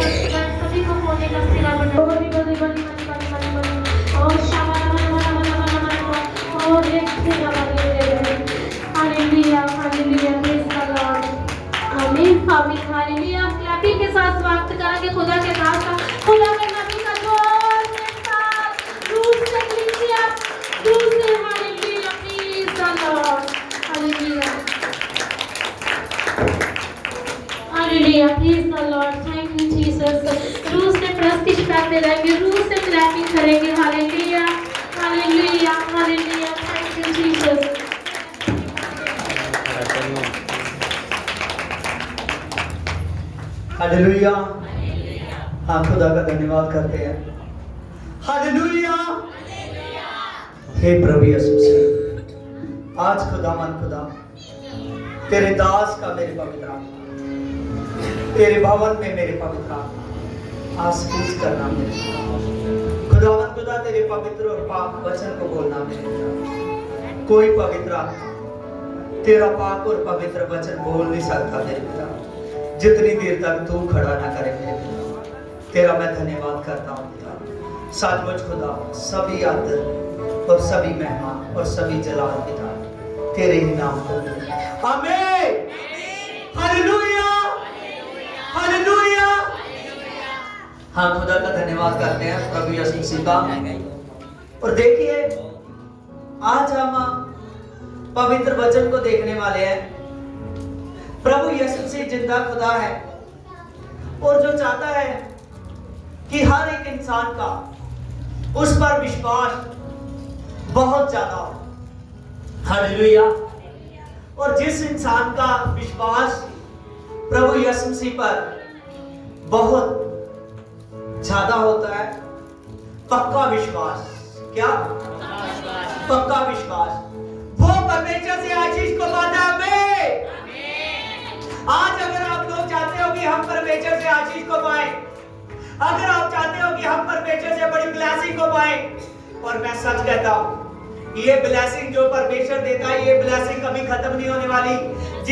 सभी को होने का सिला बना और और एक सिला बना hallelujah hallelujah praise the Lord आमीन आमीन हालेलुया क्लैपिंग के साथ स्वागत करेंगे खुदा के साथ खुदा के नबी का जोर के साथ रूह से लीजिए रूह से hallelujah praise the Lord hallelujah hallelujah praise the Lord thank you Jesus रूह से प्रस्तुति करते रहेंगे रूह से क्लैपिंग करेंगे hallelujah hallelujah hallelujah thank you Jesus hallelujah हाँ खुदा का धन्यवाद करते हैं हालेलुया हे प्रभु यीशु मसीह आज खुदा तेरे दास का मेरे पवित्र आत्मा तेरे भवन में मेरे पवित्र आत्मा आशीष करना मेरे खुदा तेरे पवित्र और पाक वचन को बोलना मेरे कोई पवित्र आत्मा तेरा पाक और पवित्र वचन बोल नहीं सकता मेरे पिता जितनी देर तक तू खड़ा ना करे मेरे पिता तेरा मैं धन्यवाद करता हूँ पिता सचमुच खुदा सभी आदर और सभी मेहमान और सभी जलाल पिता तेरे ही नाम को आमीन हालेलुया हालेलुया हाँ खुदा का धन्यवाद करते हैं प्रभु यीशु मसीह का और देखिए आज हम पवित्र वचन को देखने वाले हैं प्रभु यीशु मसीह जिंदा खुदा है और जो चाहता है कि हर एक इंसान का उस पर विश्वास बहुत ज्यादा हो हालेलुया और जिस इंसान का विश्वास प्रभु यीशु मसीह पर बहुत ज्यादा होता है पक्का विश्वास क्या पक्का विश्वास वो परमेश्वर से आशीष को पाता है आज अगर आप लोग चाहते हो कि हम परमेश्वर से आशीष को पाए अगर आप चाहते हो कि हम परमेश्वर से बड़ी ब्लेसिंग को पाए और मैं सच कहता हूं ये ब्लेसिंग जो परमेश्वर देता है ये ब्लेसिंग कभी खत्म नहीं होने वाली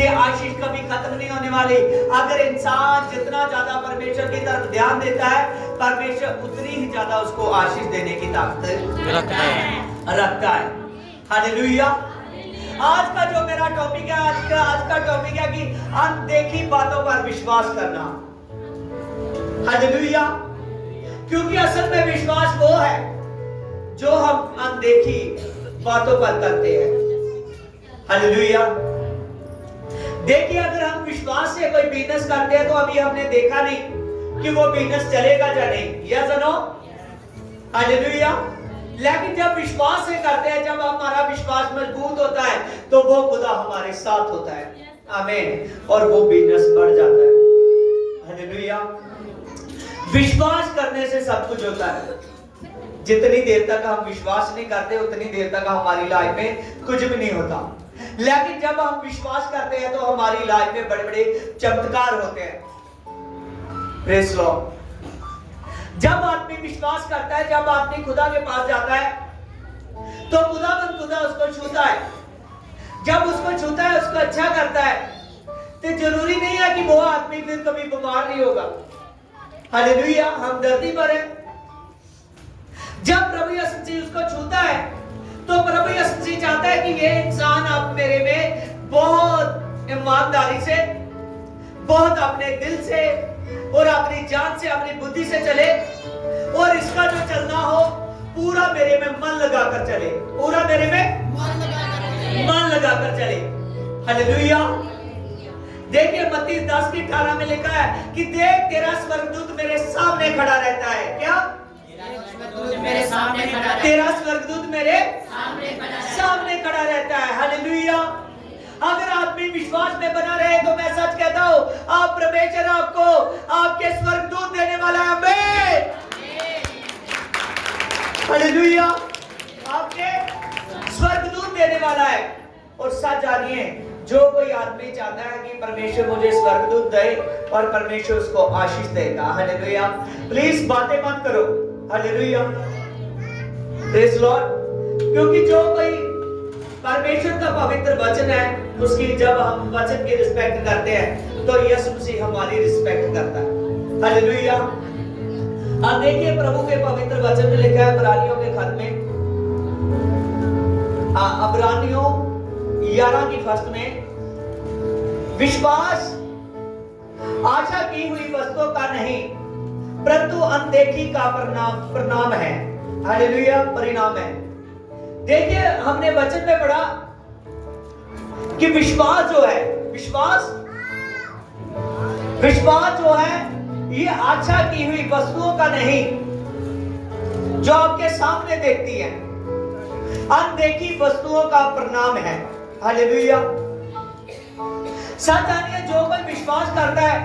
ये आशीष कभी खत्म नहीं होने वाली अगर इंसान जितना ज्यादा परमेश्वर की तरफ ध्यान देता है परमेश्वर उतनी ही ज्यादा उसको आशीष देने की ताकत रखता है हालेलुया आज का जो मेरा टॉपिक है आज का टॉपिक है कि अनदेखी बातों पर विश्वास करना हालेलुया क्योंकि असल में विश्वास वो है जो हम अनदेखी बातों पर करते हैं हालेलुया देखिए अगर हम विश्वास से कोई बिजनेस करते हैं तो अभी हमने देखा नहीं कि वो बिजनेस चलेगा या नहीं यस नो हालेलुया लेकिन जब विश्वास से करते हैं जब हमारा विश्वास मजबूत होता है तो वो खुदा हमारे साथ होता है आमीन और वो बिजनेस बढ़ जाता है हालेलुया विश्वास करने से सब कुछ होता है जितनी देर तक हम विश्वास नहीं करते उतनी देर तक हमारी लाइफ में कुछ भी नहीं होता लेकिन जब हम विश्वास करते हैं तो हमारी लाइफ में बड़े बड़े चमत्कार होते हैं प्रेज लॉर्ड जब आदमी विश्वास करता है जब आदमी खुदा के पास जाता है तो खुदा उसको छूता है जब उसको छूता है उसको अच्छा करता है तो जरूरी नहीं है कि वो आदमी फिर कभी बीमार नहीं होगा हालेलुया हमदर्दी पर है जब प्रभु यीशु मसीह उसको छूता है तो प्रभु यीशु मसीह चाहता है कि ये इंसान अब मेरे में बहुत ईमानदारी से बहुत अपने दिल से और अपनी जान से अपनी बुद्धि से चले और इसका जो चलना हो पूरा मेरे में मन लगाकर चले पूरा मेरे में मन लगाकर चले हालेलुया देखिए मत्ती 10:18 में लिखा है कि देख तेरा स्वर्गदूत मेरे सामने खड़ा रहता है क्या मेरे सामने खड़ा तेरा स्वर्गदूत मेरे सामने खड़ा रहता है हालेलुया अगर आदमी विश्वास में बना रहे तो मैं सच कहता हूं आप परमेश्वर आपको आपके स्वर्गदूत देने वाला है आमीन हालेलुया आपके स्वर्गदूत देने वाला है और सच जानिए जो कोई आदमी चाहता है कि परमेश्वर मुझे स्वर्गदूत दे और परमेश्वर उसको आशीष देगा हालेलुया प्लीज बातें मत करो हालेलुया प्रेज लॉर्ड क्योंकि जो कोई परमेश्वर का पवित्र वचन है उसकी जब हम वचन की रिस्पेक्ट करते हैं तो यीशु मसीह हमारी रिस्पेक्ट करता है हालेलुया। अब देखिए प्रभु के पवित्र वचन में लिखा है इब्रानियों के खत में, इब्रानियों 11 की फर्स्ट में, विश्वास आशा की हुई वस्तुओं का नहीं परंतु अनदेखी का परिणाम है। हालेलुया, परिणाम है। देखिए हमने वचन में पढ़ा कि विश्वास जो है, विश्वास जो है ये आशा की हुई वस्तुओं का नहीं जो आपके सामने देखती है, अनदेखी वस्तुओं का परिणाम है। हालेलुया। सच जानिए, जो कोई विश्वास करता है,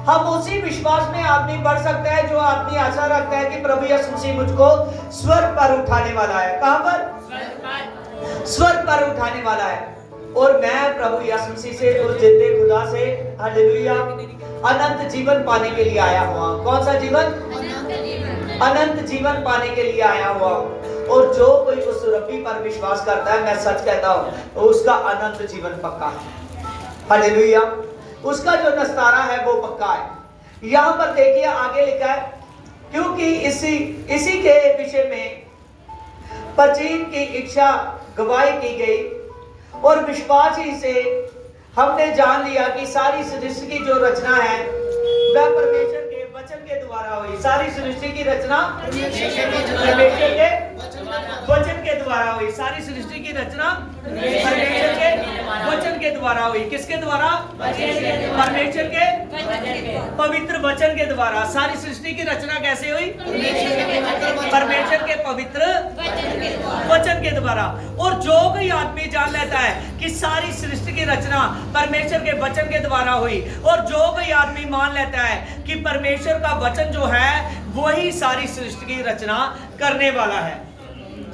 हम उसी विश्वास में आदमी बढ़ सकता है जो आदमी आशा रखता है कि प्रभु यीशु मसीह मुझको स्वर्ग पर उठाने वाला है। कहां पर? स्वर्ग पर उठाने वाला है। और मैं प्रभु यीशु मसीह से, उस जिंदे खुदा से, हालेलुया, अनंत जीवन पाने के लिए आया हुआ। कौन सा जीवन? अनंत जीवन पाने के लिए आया हुआ। और जो कोई उस रब्बी पर विश्वास करता है, मैं सच कहता हूं, उसका अनंत जीवन पक्का है। हालेलुया। उसका जो नस्तारा है वो पक्का है। यहां पर देखिए आगे लिखा है, क्योंकि इसी के विषय में प्राचीन की इच्छा गवाही की गई और विश्वास ही से हमने जान लिया कि सारी सृष्टि की जो रचना है वह परमेश्वर के वचन के द्वारा हुई। सारी सृष्टि की रचना परमेश्वर के वचन के द्वारा हुई। सारी सृष्टि की रचना परमेश्वर के वचन के द्वारा हुई। किसके द्वारा? परमेश्वर के पवित्र वचन के द्वारा। सारी सृष्टि की रचना कैसे हुई? परमेश्वर के पवित्र वचन के द्वारा। और जो कोई आदमी जान लेता है कि सारी सृष्टि की रचना परमेश्वर के वचन के द्वारा हुई, और जो कोई आदमी मान लेता है कि परमेश्वर का वचन जो है वही सारी सृष्टि की रचना करने वाला है।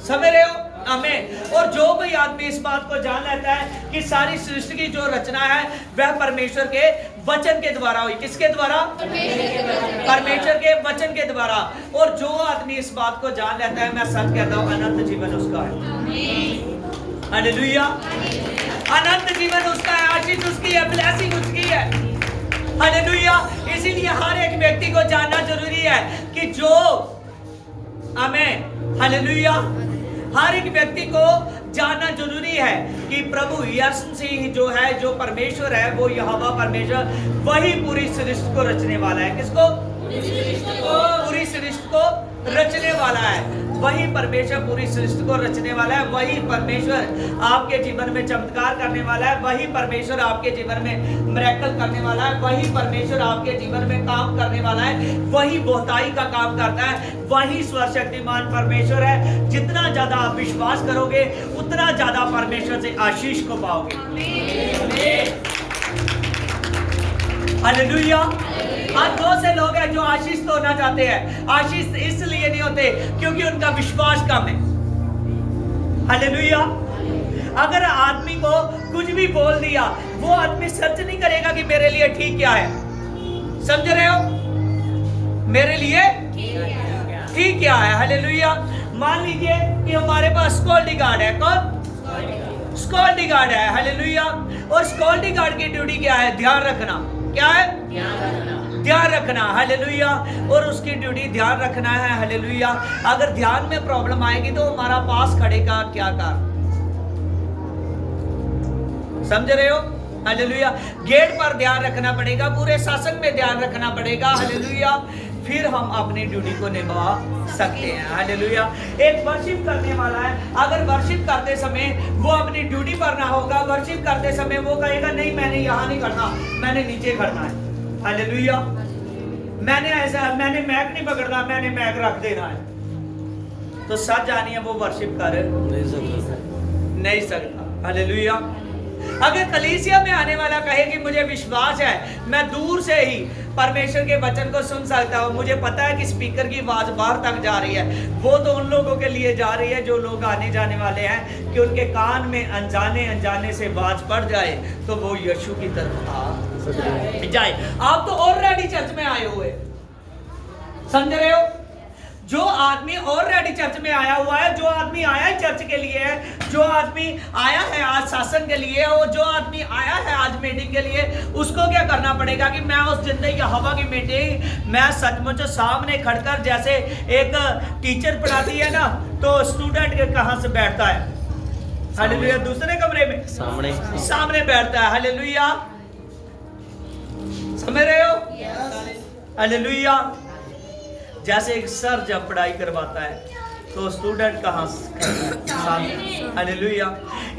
समझ रहे हो? आमीन। और जो कोई आदमी इस बात को जान लेता है कि सारी सृष्टि की जो रचना है वह परमेश्वर के वचन के द्वारा हुई। किसके द्वारा? परमेश्वर के वचन के द्वारा। और जो आदमी इस बात को जान लेता है, मैं सच कहता हूं, अनंत जीवन उसका है। हालेलुया। अनंत जीवन उसका है, आशीष उसकी है, ब्लेसिंग उसकी है। हालेलुया। इसीलिए हर एक व्यक्ति को जानना जरूरी है कि जो, आमीन, हालेलुया, हर एक व्यक्ति को जानना जरूरी है कि प्रभु यीशु मसीह जो है, जो परमेश्वर है, वो यहोवा परमेश्वर, वही पूरी सृष्टि को रचने वाला है। किसको? पूरी सृष्टि को रचने वाला है। वही परमेश्वर पूरी सृष्टि को रचने वाला है। वही परमेश्वर आपके जीवन में चमत्कार करने वाला है। वही परमेश्वर आपके जीवन में मिरेकल करने वाला है। वही परमेश्वर आपके जीवन में काम करने वाला है। वही बहुताई का काम करता है। वही सर्वशक्तिमान परमेश्वर है। जितना ज्यादा आप विश्वास करोगे उतना ज्यादा परमेश्वर से आशीष को पाओगे। हालेलुया। आज बहुत से लोग हैं जो आशीष तो होना चाहते हैं। आशीष इसलिए नहीं होते क्योंकि उनका विश्वास कम है। हालेलुया। अगर आदमी को कुछ भी बोल दिया, वो आदमी सर्च नहीं करेगा कि मेरे लिए ठीक क्या है। समझ रहे हो? मेरे लिए ठीक क्या है। हालेलुया। मान लीजिए कि हमारे पास सिक्योरिटी गार्ड है। कौन? सिक्योरिटी गार्ड है। हालेलुया। और सिक्योरिटी गार्ड की ड्यूटी क्या है? ध्यान रखना। क्या है? ध्यान रखना। हालेलुया। और उसकी ड्यूटी ध्यान रखना है। हालेलुया। अगर ध्यान में प्रॉब्लम आएगी तो हमारा पास खड़े का क्या काम? समझ रहे हो? हालेलुया। गेट पर ध्यान रखना पड़ेगा, पूरे शासन में ध्यान रखना पड़ेगा। हालेलुया। फिर हम अपनी ड्यूटी को निभा सकते हैं। हालेलुया। एक वर्शिप करने वाला है, अगर वर्शिप करते समय वो अपनी ड्यूटी पर ना होगा, वर्शिप करते समय वो कहेगा नहीं मैंने यहाँ नहीं करना, मैंने नीचे करना है। हालेलुया। मैंने मैक नहीं पकड़ना, मैंने मैक रख देना है, तो सच जानिए वो वर्शिप कर नहीं सकता। हालेलुया। अगर कलीसिया में आने वाला कहे कि मुझे विश्वास है, मैं दूर से ही परमेश्वर के वचन को सुन सकता हूँ, मुझे पता है कि स्पीकर की आवाज बाहर तक जा रही है, वो तो उन लोगों के लिए जा रही है जो लोग आने जाने वाले हैं, कि उनके कान में अनजाने से आवाज पड़ जाए तो वो यीशु की तरफ आ जाए। आप तो ऑलरेडी चर्च में आए हुए, समझ रहे हो? जो आदमी ऑलरेडी चर्च में आया हुआ है, जो आदमी आया है चर्च के लिए है, जो आदमी आया है आज शासन के लिए, और जो आदमी आया है आज मीटिंग के लिए, उसको क्या करना पड़ेगा कि मैं उस जिंदगी हवा की मीटिंग मैं सचमुच सामने खड़कर, जैसे एक टीचर पढ़ाती है ना तो स्टूडेंट के कहां से बैठता है, हालेलुया, दूसरे कमरे में सामने बैठता है, हालेलुया, समझ रहे हो, हालेलुया। जैसे एक सर जब पढ़ाई करवाता है तो स्टूडेंट कहाँ सामने, हालेलुया।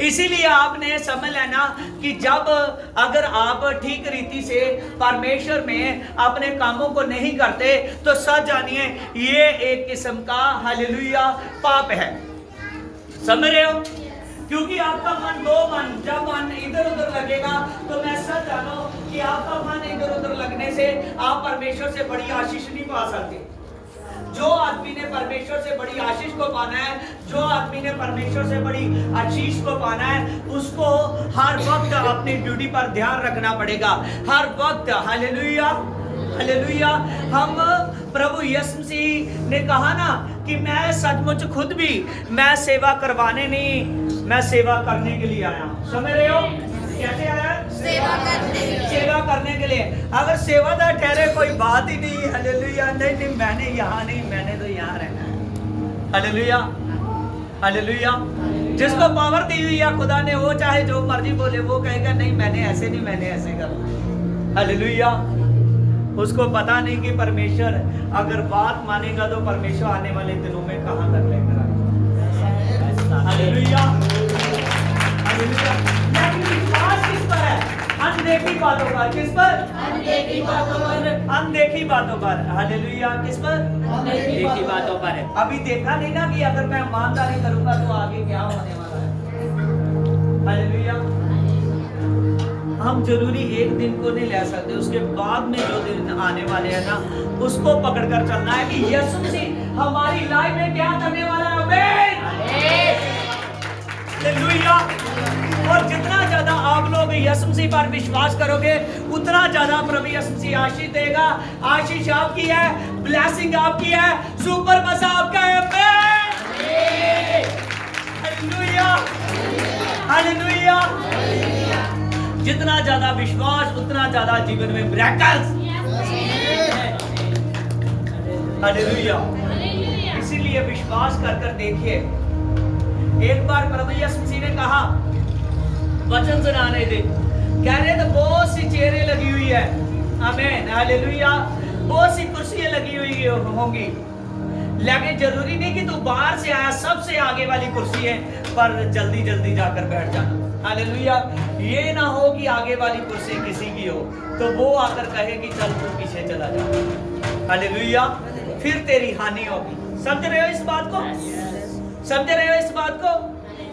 इसीलिए आपने समझ लेना कि जब अगर आप ठीक रीति से परमेश्वर में अपने कामों को नहीं करते तो सच जानिए ये एक किस्म का, हालेलुया, पाप है, समझ रहे हो। क्योंकि आपका मन दो मन, जब मन इधर उधर लगेगा तो मैं सच जानो कि आपका मन इधर उधर लगने से आप परमेश्वर से बड़ी आशीष नहीं पा सकते। जो आदमी ने परमेश्वर से बड़ी आशीष को पाना है, जो आदमी ने परमेश्वर से बड़ी आशीष को पाना है, उसको हर वक्त अपनी ड्यूटी पर ध्यान रखना पड़ेगा, हर वक्त, हालेलुया, हालेलुया। हम प्रभु यीशु मसीह ने कहा ना कि मैं सचमुच खुद भी मैं सेवा करवाने नहीं, मैं सेवा करने के लिए आया, समझ रहे हो, कैसे आया, सेवा करने के लिए। अगर सेवादार ठहरे कोई बात ही नहीं, हालेलुया, नहीं नहीं मैंने यहाँ नहीं, मैंने तो यहाँ रहना है, हालेलुया, हालेलुया। जिसको पावर दी हुई है खुदा ने, वो चाहे जो मर्जी बोले, वो कहेगा नहीं मैंने ऐसे नहीं, मैंने ऐसे करना, हालेलुया। उसको पता नहीं कि परमेश्वर अगर बात मानेगा तो परमेश्वर आने वाले दिनों में कहां तक लेकर आएगा, हालेलुया, हालेलुया। लेकिन विश्वास किस पर है, अनदेखी बातों पर, किस पर, अनदेखी बातों पर, अनदेखी बातों पर, हालेलुया, किस पर, अनदेखी बातों पर है। अभी देखा नहीं ना कि अगर मैं ईमानदारी करूंगा तो आगे क्या होने वाला है, हालेलुया। हम जरूरी एक दिन को नहीं ले सकते, उसके बाद में जो दिन आने वाले हैं ना उसको पकड़कर चलना है कि यीशु मसीह हमारी लाइफ में क्या करने वाला है, आमीन, हालेलुया। और जितना ज्यादा आप लोग यीशु मसीह पर विश्वास करोगे उतना ज्यादा प्रभु यीशु मसीह आशीष देगा। आशीष आपकी है, ब्लेसिंग आपकी है, सुपर मसा आपका है, आमीन, हालेलुया, हालेलुया। जितना ज्यादा विश्वास उतना ज्यादा जीवन में मिरेकल्स, हालेलुया। इसीलिए विश्वास कर कर देखिए। एक बार प्रभु यीशु मसीह ने कहा, वचन सुनाने दे, कह रहे तो बहुत सी चेयरें लगी हुई है, आमीन, हालेलुया, बहुत सी कुर्सियां लगी हुई होंगी, लेकिन जरूरी नहीं कि तू बाहर से आया सबसे आगे वाली कुर्सी है पर जल्दी जल्दी जाकर बैठ जाना, हालेलुया। ये ना हो कि आगे वाली कुर्सी किसी की हो तो वो आकर कहे कि चल तू पीछे चला जा, हालेलुया, फिर तेरी हानि होगी। समझ रहे हो इस बात को, समझ रहे हो इस बात को।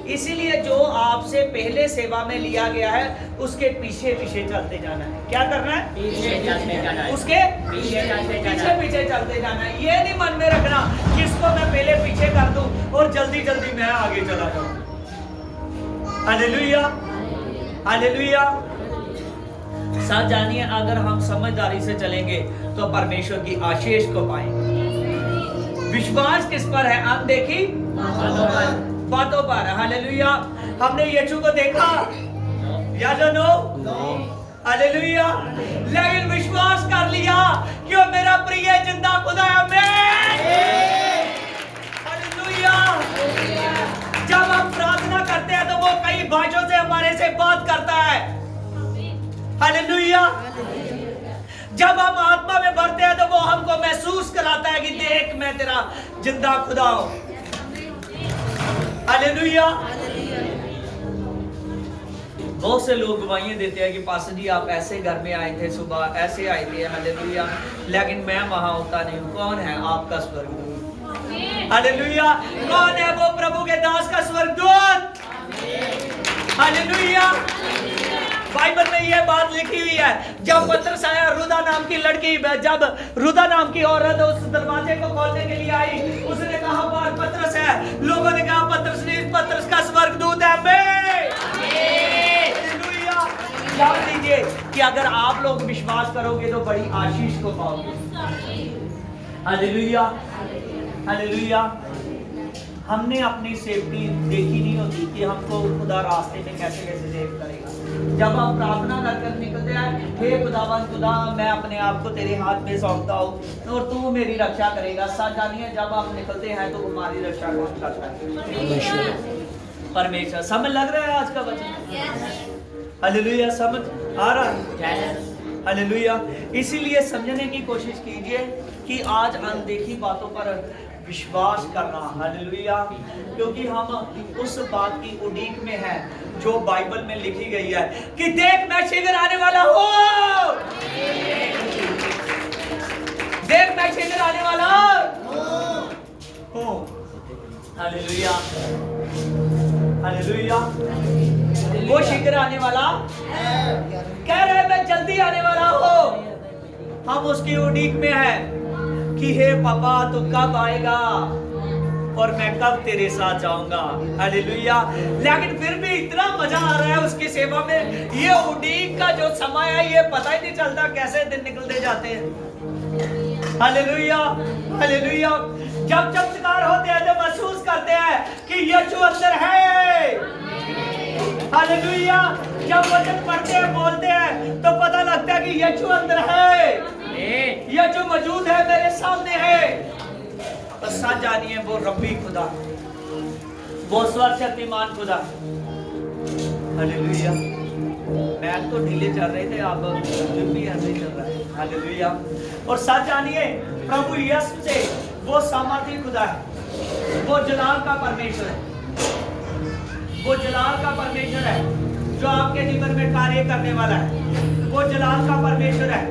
इसीलिए जो आपसे पहले सेवा में लिया गया है उसके पीछे पीछे चलते जाना है। क्या करना है, पीछे चलते जाना है, उसके पीछे पीछे चलते जाना है। ये नहीं मन में रखना कि इसको मैं पहले पीछे कर दूं और जल्दी जल्दी मैं आगे चला जाऊं, हालेलुया, हालेलुया। साथ जानिए अगर हम समझदारी से चलेंगे तो परमेश्वर की आशीष को पाएंगे। विश्वास किस पर है, अनदेखी बातों पर, हालेलुया। हमने यीशु को देखा या नो, हालेलुया, लेकिन विश्वास कर लिया कि वो मेरा प्रिय जिंदा खुदा है, आमीन, हालेलुया। जब हम प्रार्थना करते हैं तो वो कई भाषाओं से हमारे से बात करता है, हालेलुया। जब हम आत्मा में भरते हैं तो वो हमको महसूस कराता है कि देख मैं तेरा जिंदा खुदा हूं, हालेलुया। बहुत से लोग गवाहियां देते हैं कि पास्टर जी आप ऐसे घर में आए थे, सुबह ऐसे आए थे, हालेलुया, लेकिन मैं वहां होता नहीं हूं। कौन है आपका स्वर्गदूत, हालेलुया। कौन है वो प्रभु के दास का स्वर्गदूत, हालेलुया। बाइबल में ये बात लिखी हुई है, जब पतरस आया, रुदा नाम की लड़की, जब रुदा नाम की औरत उस दरवाजे को खोलने के लिए आई, उसने कहा बाहर पतरस है। लोगों ने कहा पतरस नहीं, पतरस का स्वर्गदूत है, हालेलुया। जान लीजिए कि अगर आप लोग विश्वास करोगे तो बड़ी आशीष को पाओगे। Hallelujah, hallelujah. हमने अपनी सेफ्टी देखी नहीं होती कि हमको खुदा रास्ते में कैसे कैसे सेव करेगा। जब हम प्रार्थना कर निकलते हैं, हे खुदावन खुदा, मैं अपने आप को तेरे हाथ में सौंपता हूँ और तू मेरी रक्षा करेगा। सच जानिए, जब हम निकलते हैं तो हमारी रक्षा कौन करता है? परमेश्वर। समझ लग रहा है आज का वचन? हालेलुया, समझ आ रहा है? हालेलुया। इसीलिए समझने की कोशिश कीजिए कि आज अनदेखी बातों पर विश्वास करना। हालेलुया। क्योंकि हम उस बात की उड़ीक में हैं जो बाइबल में लिखी गई है कि देख मैं शीघ्र आने वाला हूँ, देख मैं शीघ्र आने वाला हूँ। Hallelujah, hallelujah. वो शीघ्र आने वाला कह रहे मैं जल्दी आने वाला हूँ। हम उसकी उड़ीक में हैं कि हे पापा तू कब आएगा और मैं कब तेरे साथ जाऊंगा। हालेलुया। लेकिन फिर भी इतना मजा आ रहा है उसकी सेवा में। ये उड़ीक का जो समय है ये पता ही नहीं चलता कैसे दिन निकलते जाते हैं। Hallelujah, hallelujah. जब चमत्कार होते हैं तो महसूस करते हैं कि यीशु अंदर है। हालेलुया। जब वचन पढ़ते हैं बोलते हैं तो पता लगता है कि यीशु अंदर है, ये जो मौजूद है मेरे सामने है। और सच जानिए वो रब्बी खुदा, वो सर्वशक्तिमान खुदा। हालेलुया। मैच तो ढीले चल रहे थे, अब भी ऐसे ही चल रहा है। हालेलुया। और सच जानिए प्रभु यीशु से वो सामर्थी खुदा है, वो जलाल का परमेश्वर है, वो जलाल का परमेश्वर है जो आपके जीवन में कार्य करने वाला है। वो जलाल का परमेश्वर है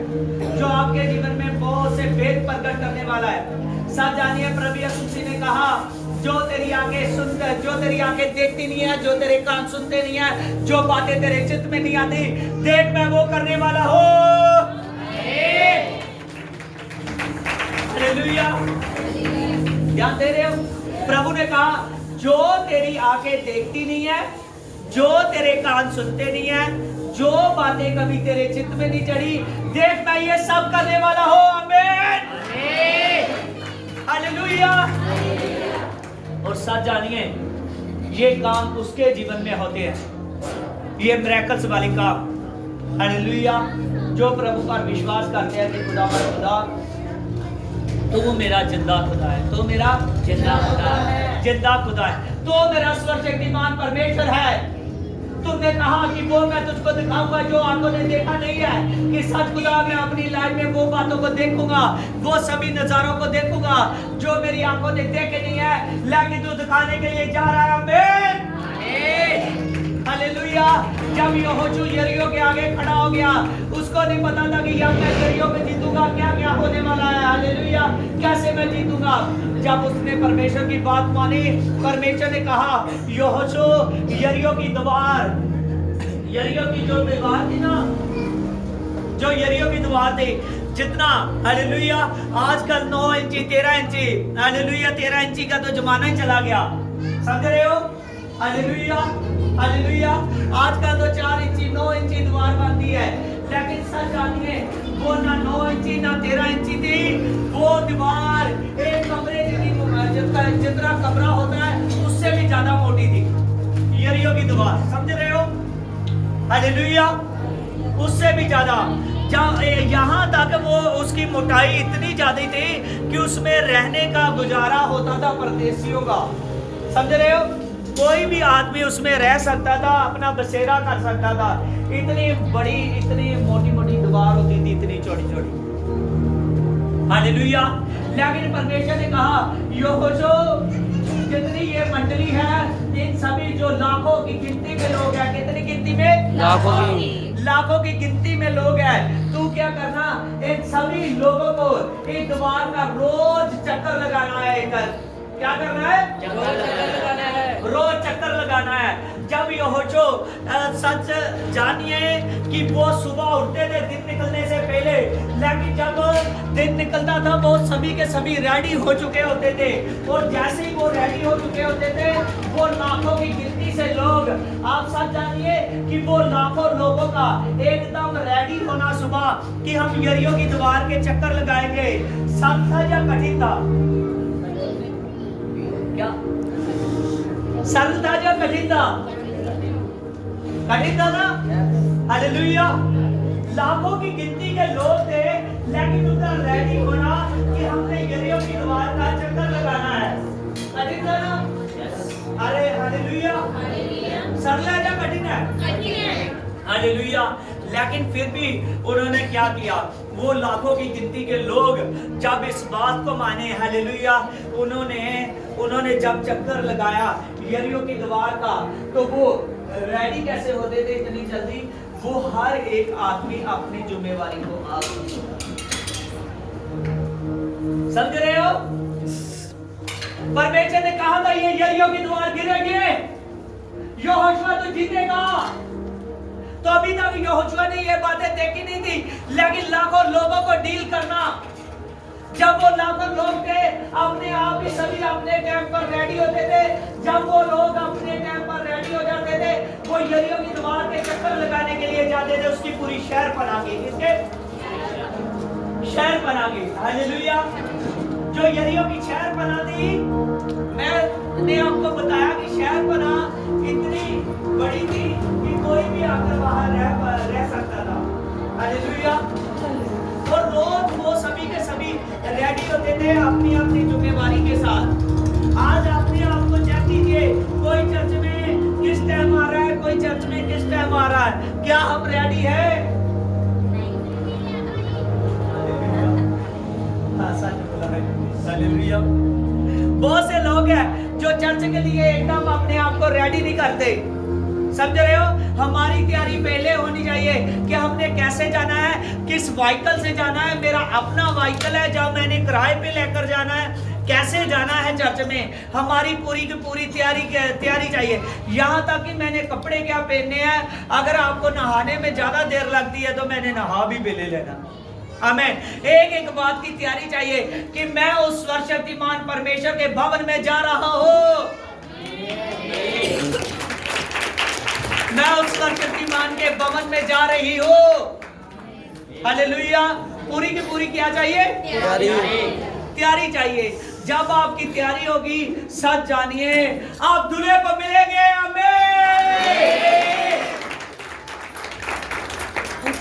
जो आपके जीवन में बहुत से भेद प्रकट करने वाला है। सब जानिए प्रभु यीशु मसीह ने कहा जो तेरी आंखें सुनते, जो तेरी आंखें देखती नहीं है, जो तेरे कान सुनते नहीं है, जो बातें तेरे चित्त में नहीं आती, देख मैं वो करने वाला हूँ। हालेलुया। ध्यान दे रहे हो? प्रभु ने कहा जो तेरी आंखें देखती नहीं है, जो तेरे कान सुनते नहीं है, जो बातें कभी तेरे चित्त में नहीं चढ़ी, देख मैं ये सब करने वाला हूँ। आमीन, हालेलुया। और सच जानिए ये काम उसके जीवन में होते हैं, ये मिरेकल्स वाले काम। हालेलुया। जो प्रभु पर विश्वास करते हैं कि खुदा पर खुदा तो मेरा जिंदा खुदा है, तो मेरा जिंदा खुदा है, जिंदा खुदा है, तो मेरा सर्वशक्तिमान परमेश्वर है। तुमने कहा कि वो मैं तुझको दिखाऊंगा जो आंखों ने देखा नहीं है, कि सच खुदा मैं अपनी लाइफ में वो बातों को देखूंगा, वो सभी नजारों को देखूंगा जो मेरी आंखों ने देखे नहीं है, लेकिन तू दिखाने के लिए जा रहा है। आमीन, हालेलुया। जब यहोशू यरीहो के आगे खड़ा हो गया, उसको नहीं पता था कि या मैं यरीहो में जीतूंगा, क्या क्या होने वाला है। हालेलुया। कैसे मैं जीतूंगा? जब उसने परमेश्वर की बात मानी, परमेश्वर ने कहा यहोशू यरीहो की दीवार, यरीहो की जो दीवार थी ना, जो यरीहो की दीवार थी, जितना हालेलुया आजकल 9 इंची 13 इंची, हालेलुया 13 इंची का तो जमाना ही चला गया, समझ रहे हो? Hallelujah, hallelujah. आजकल तो 4 इंची 9 इंची दीवार बनती है, लेकिन सच जानिए वो ना 9 इंची ना 13 इंची थी। वो दीवार एक कमरे जितना कमरा होता है उससे भी ज्यादा मोटी थी, यरीहो की दीवार, समझ रहे हो? हालेलुया। उससे भी ज्यादा, यहाँ तक वो उसकी मोटाई इतनी ज्यादा थी कि उसमें रहने का गुजारा होता था परदेशियों का, समझ रहे हो? कोई भी आदमी उसमें रह सकता था, अपना बसेरा कर सकता था। इतनी बड़ी, इतनी मोटी मोटी दीवार होती थी, इतनी चौड़ी चौड़ी। हालेलुया। लेकिन परमेश्वर ने कहा यहोशू जितनी ये मंडली है, इन सभी जो लाखों की गिनती में लोग हैं, कितनी गिनती में? लाखों की गिनती में लोग हैं। तू क्या करना, इन सभी लोगों को इस दीवार का रोज चक्कर लगाना है, इधर क्या करना है? रोज चक्कर लगाना है। जब यहोशू सच जानिए कि वो सुबह उठते थे दिन निकलने से पहले, लेकिन जब दिन निकलता था वो सभी के सभी रेडी हो चुके होते थे, और जैसे ही वो रेडी हो चुके होते थे वो लाखों की गिनती से लोग, आप सच जानिए कि वो लाखों लोगों का एकदम रेडी होना सुबह कि हम यरीहो की दीवार के चक्कर लगाएंगे, सरल था या कठिन था? क्या सरल था या कठिन था? कठिन था ना? हालेलुया। लाखों की गिनती के लोग थे, लेकिन उनका रेडी होना कि हमने यरीहो की दीवार का चक्कर लगाना है, कठिन था ना? अरे हालेलुया। सरल है या कठिन है? हालेलुया। लेकिन फिर भी उन्होंने क्या किया? वो लाखों की गिनती के लोग जब इस बात को माने, हालेलुया, उन्होंने जब चक्कर लगाया यरीहो की दीवार का, तो वो रेडी कैसे होते थे इतनी जल्दी? वो हर एक आदमी अपनी जिम्मेवारी को आप समझ रहे हो? परमेश्वर ने कहा था ये यरीहो की दीवार गिरेगी, यहोशू तो जीतेगा। तो अभी तक यहोशू ने ये बातें देखी नहीं थी, लेकिन लाखों लोगों को डील करना, जब वो लाखों लोग थे अपने आप ही सभी अपने टाइम पर रेडी होते थे, जब वो लोग अपने टाइम पर रेडी हो जाते थे वो यरीहो की दीवार के चक्कर लगाने के लिए जाते थे, उसकी पूरी शहर बना के, किसके शहर बना के, हालेलुया। जो यरीहो की शहर बना दी, मैंने आपको बताया कि शहर बना इतनी बड़ी थी कि कोई भी आकर बाहर रह सकता था, हालेलुया। और रोज वो सभी के सभी रेडी होते थे अपनी अपनी जिम्मेवारी के साथ। आज अपने आप को चेक कीजिए, कोई चर्च में किस टाइम आ रहा है, कोई चर्च में किस टाइम आ रहा है, क्या हम रेडी है? हालेलुया। बहुत से लोग हैं जो चर्च के लिए एकदम अपने आप को रेडी नहीं करते, समझ रहे हो? हमारी तैयारी पहले होनी चाहिए कि हमने कैसे जाना है, किस व्हीकल से जाना है, मेरा अपना व्हीकल है जब मैंने किराए पे लेकर जाना है, कैसे जाना है चर्च में, हमारी पूरी की पूरी तैयारी चाहिए। यहाँ तक कि मैंने कपड़े क्या पहनने हैं, अगर आपको नहाने में ज्यादा देर लगती है तो मैंने नहा भी ले लेना। आमीन। एक एक बात की तैयारी चाहिए कि मैं उस सर्वशक्तिमान परमेश्वर के भवन में जा रहा हूँ, मैं उस सर्वशक्तिमान के भवन में जा रही हूँ, हालेलुया। पूरी की पूरी क्या चाहिए? तैयारी चाहिए। जब आपकी तैयारी होगी, सच जानिए आप दूल्हे को मिलेंगे, आमीन,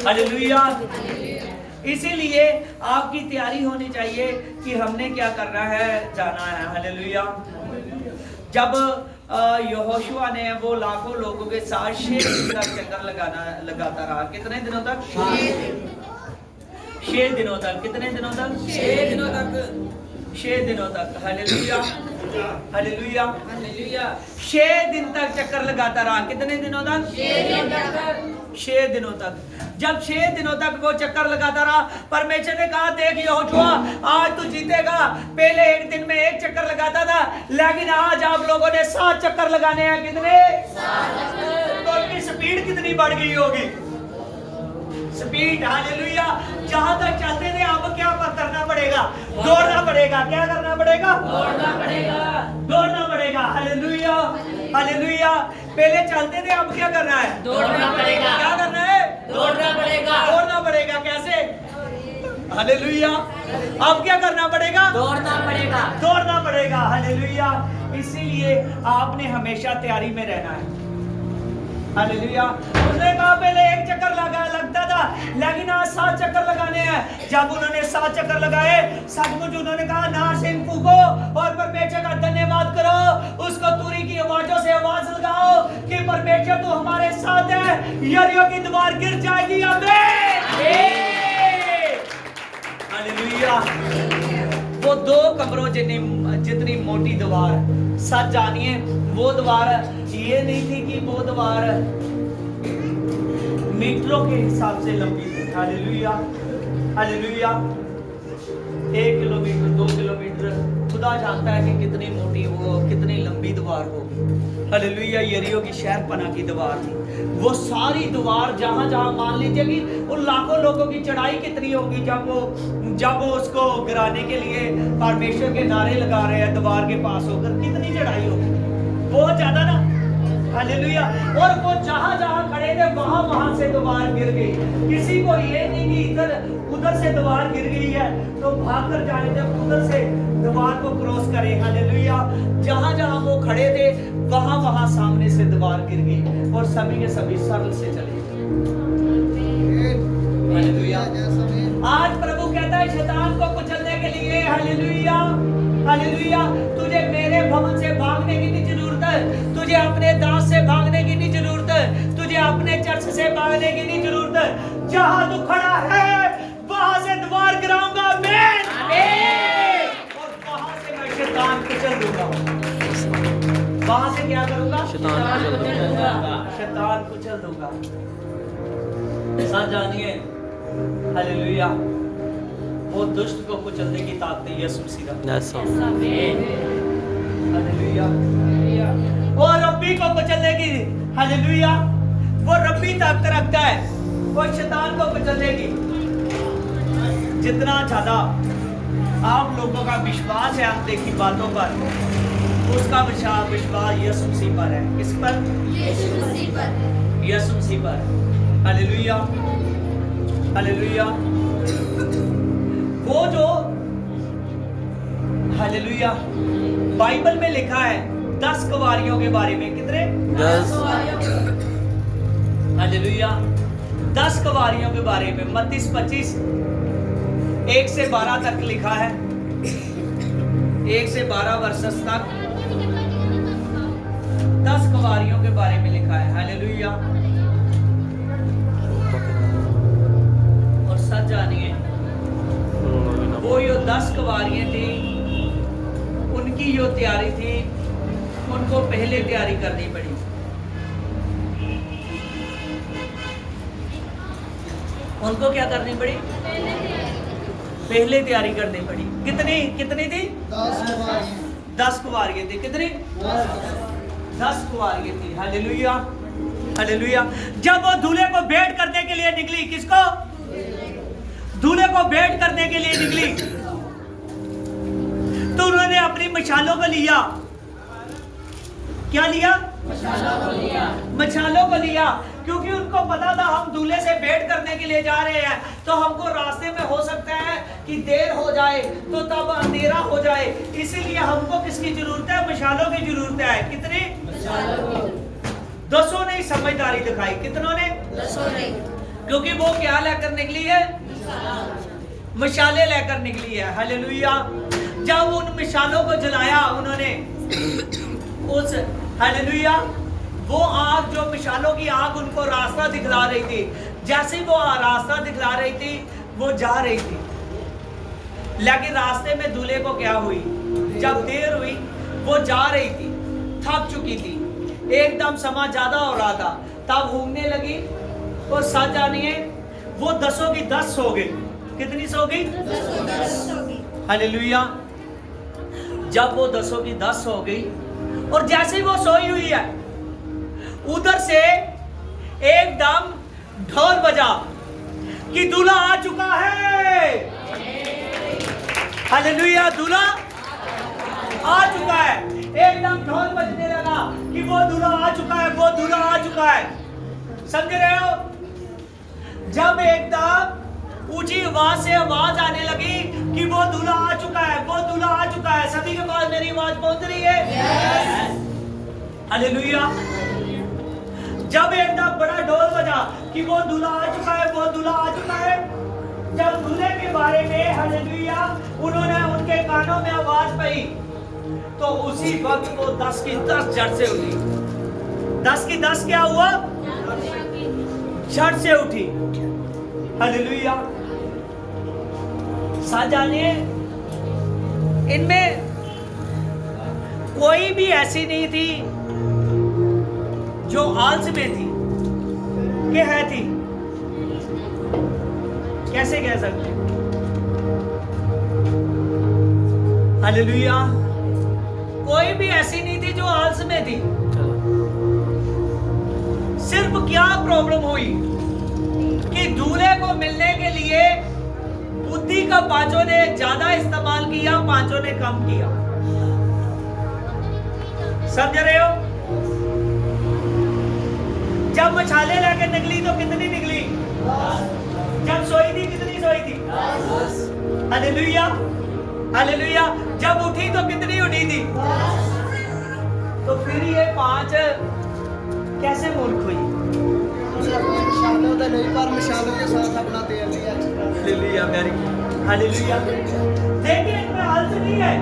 हालेलुया। इसीलिए आपकी तैयारी होनी चाहिए कि हमने क्या करना है, जाना है, हालेलुया। जब यहोशू ने वो लाखों लोगों के साथ 6 दिन तक चक्कर लगाता रहा, कितने दिनों तक? 6 दिनों तक। कितने दिनों तक? 6 दिनों तक। 6 दिनों तक, हालेलुया, हालेलुया, हालेलुया। 6 दिन तक चक्कर लगाता रहा, कितने दिनों तक? 6 दिनों तक। जब 6 दिनों तक वो चक्कर लगाता रहा, परमेश्वर ने कहा देख यहोशू आज तू जीतेगा। पहले एक दिन में 1 चक्कर लगाता था, लेकिन आज आप लोगों ने 7 चक्कर लगाने हैं। कितने? 7। तो उनकी स्पीड कितनी बढ़ गई होगी? Speed, hallelujah. जहां तक चलते थे अब क्या करना पड़ेगा? दौड़ना पड़ेगा। क्या करना पड़ेगा? दौड़ना पड़ेगा, दौड़ना पड़ेगा, हालेलुया, हालेलुया। पहले चलते थे, अब क्या करना है? दौड़ना पड़ेगा। क्या करना है? दौड़ना पड़ेगा, दौड़ना पड़ेगा। कैसे? हालेलुया। अब क्या करना पड़ेगा? दौड़ना पड़ेगा, दौड़ना पड़ेगा, हालेलुया। इसीलिए आपने हमेशा तैयारी में रहना है, हालेलुया। उसने कहा पहले 1 चक्कर लगता था, लेकिन आज 7 चक्कर लगाने हैं। जब उन्होंने 7 चक्कर लगाए, सचमुच उन्होंने कहा नासिन फूको और परमेश्वर का धन्यवाद करो, उसको तुरी की आवाजों से आवाज लगाओ कि परमेश्वर तू हमारे साथ है, यरीहो की दीवार गिर जाएगी, आमीन, हालेलुया। वो 2 कमरों जितनी मोटी दीवार, सच जानिए वो दीवार ये नहीं थी कि वो दीवार मीटरों के हिसाब से लंबी थी, हालेलुया, हालेलुया। 1 किलोमीटर, 2 किलोमीटर, खुदा खुदा जानता है कि कितनी मोटी वो, कितनी लंबी दीवार होगी। हालेलुया। यरीहो की शहर पना की दीवार थी, वो सारी दीवार जहां जहां मान लीजिए कि उन लाखों लोगों की चढ़ाई कितनी होगी जब वो उसको गिराने के लिए परमेश्वर के नारे लगा रहे हैं दीवार के पास होकर, कितनी चढ़ाई होगी, बहुत ज्यादा ना। हालेलुया। और वो जहां जहां खड़े थे वहां से दीवार गिर गई। किसी को ये नहीं कि इधर उधर से दीवार गिर गई है तो भाग कर जाए थे उधर से दीवार को क्रॉस करे। हालेलुया। जहां जहां वो खड़े थे वहां सामने से दीवार गिर गई और सभी के सभी सरल से चले गए। हालेलुया। आज प्रभु कहता है शैतान को कुचलने के लिए, हालेलुया हालेलुया, तुझे मेरे भवन से भागने की नहीं जरूरत है, तुझे अपने दास से भागने की नहीं जरूरत है, तुझे अपने चर्च से भागने की नहीं जरूरत है। जहां तू खड़ा है वहां से दीवार गिराऊंगा मैं, और वहां से मैं शैतान कुचल दूंगा। वहां से क्या करूंगा? शैतान कुचल दूंगा। साथ जानिए, हालेलुया, वो दुष्ट को कुचलने की ताकत है यीशु मसीह का। हालेलुया। वो रब्बी को कुचलने की, हालेलुया, वो रब्बी ताकत रखता है वो शैतान को कुचलने की। जितना ज्यादा आप लोगों का विश्वास है आप देखी बातों पर, उसका विश्वास यीशु मसीह पर है। किस पर? यीशु मसीह पर। Hallelujah hallelujah. वो जो, हालेलुया, बाइबल में लिखा है 10 कुंवारियों के बारे में। कितने? 10। हालेलुया। 10 कुंवारियों के बारे में मत्ती 25 1 से 12 तक लिखा है। 1 से 12 वर्षस तक 10 कुंवारियों के बारे में लिखा है। हालेलुया। और सच जानिए, वो जो 10 कुंवारियां थी, उनकी जो तैयारी थी, उनको पहले तैयारी करनी पड़ी। उनको क्या करनी पड़ी? पहले तैयारी करनी पड़ी। कितनी थी? 10 कुंवारियां थी। कितनी? 10 कुंवारियां थी। Hallelujah hallelujah. जब वो दूल्हे को भेंट करने के लिए निकली, किसको? दूल्हे को भेंट करने के लिए निकली, तो उन्होंने अपनी मशालों को लिया। क्या लिया? मशालों को लिया, क्योंकि उनको पता था हम दूल्हे से भेंट करने के लिए जा रहे हैं, तो हमको रास्ते में हो सकता है कि देर हो जाए, तो तब अंधेरा हो जाए, इसीलिए हमको किसकी जरूरत है? मशालों की जरूरत है। कितनी? 10 ने समझदारी दिखाई। कितनों ने? 10 ने। क्योंकि वो क्या लेकर निकली है? मशाले लेकर निकली है। हालेलुया। जब उन मशालों को जलाया उन्होंने, उस, हालेलुया, वो आग, जो मशालों की आग उनको रास्ता दिखला रही थी, जैसे वो रास्ता दिखला रही थी वो जा रही थी, लेकिन रास्ते में दूल्हे को क्या हुई? जब देर हुई, वो जा रही थी, थक चुकी थी, एकदम समा ज्यादा हो रहा था, तब घूमने लगी। और सच जानिए, वो 10 की 10 सो गई। कितनी सो गई? 10। हालेलुया। जब वो 10 की 10 हो गई, और जैसे ही वो सोई हुई है, उधर से एकदम ढोल बजा कि दूल्हा आ चुका है। हालेलुया। दूल्हा आ चुका है। एकदम ढोल बजने लगा कि वो दूल्हा आ चुका है, वो दूल्हा आ चुका है। समझ रहे हो? जब एकदम ऊंची आवाज से आवाज आने लगी कि वो दूल्हा आ चुका है, वो दूल्हा आ चुका है। सभी के पास मेरी आवाज पहुंच रही है? हालेलुया। जब एकदम बड़ा ढोल बजा कि वो दूल्हा आ चुका है, वो दूल्हा आ चुका है, जब दूल्हे के बारे में, हालेलुया, उन्होंने उनके कानों में आवाज पाई, तो उसी वक्त वो 10 की 10 झट से उठी। 10 की 10 क्या हुआ? झट से उठी। हालेलुया। साजाने, इनमें कोई भी ऐसी नहीं थी जो आलस में थी कि है थी। कैसे कह सकते? हालेलुया। कोई भी ऐसी नहीं थी जो आलस में थी। सिर्फ क्या प्रॉब्लम हुई कि दूल्हे को मिलने के लिए बुद्धि का पांचों ने ज्यादा इस्तेमाल किया, पांचों ने कम किया। समझ रहे हो? जब मछाले लेके निकली तो कितनी निकली? जब सोई थी कितनी सोई थी? Hallelujah, hallelujah. जब उठी तो कितनी उठी थी? तो फिर ये 5 कैसे मूर्ख हुई? मशालों तो नहीं, पर मशालों के साथ अपना तेल लिया। हालेलुया, मेरी हालेलुया। देखिए इनमें आलस नहीं है।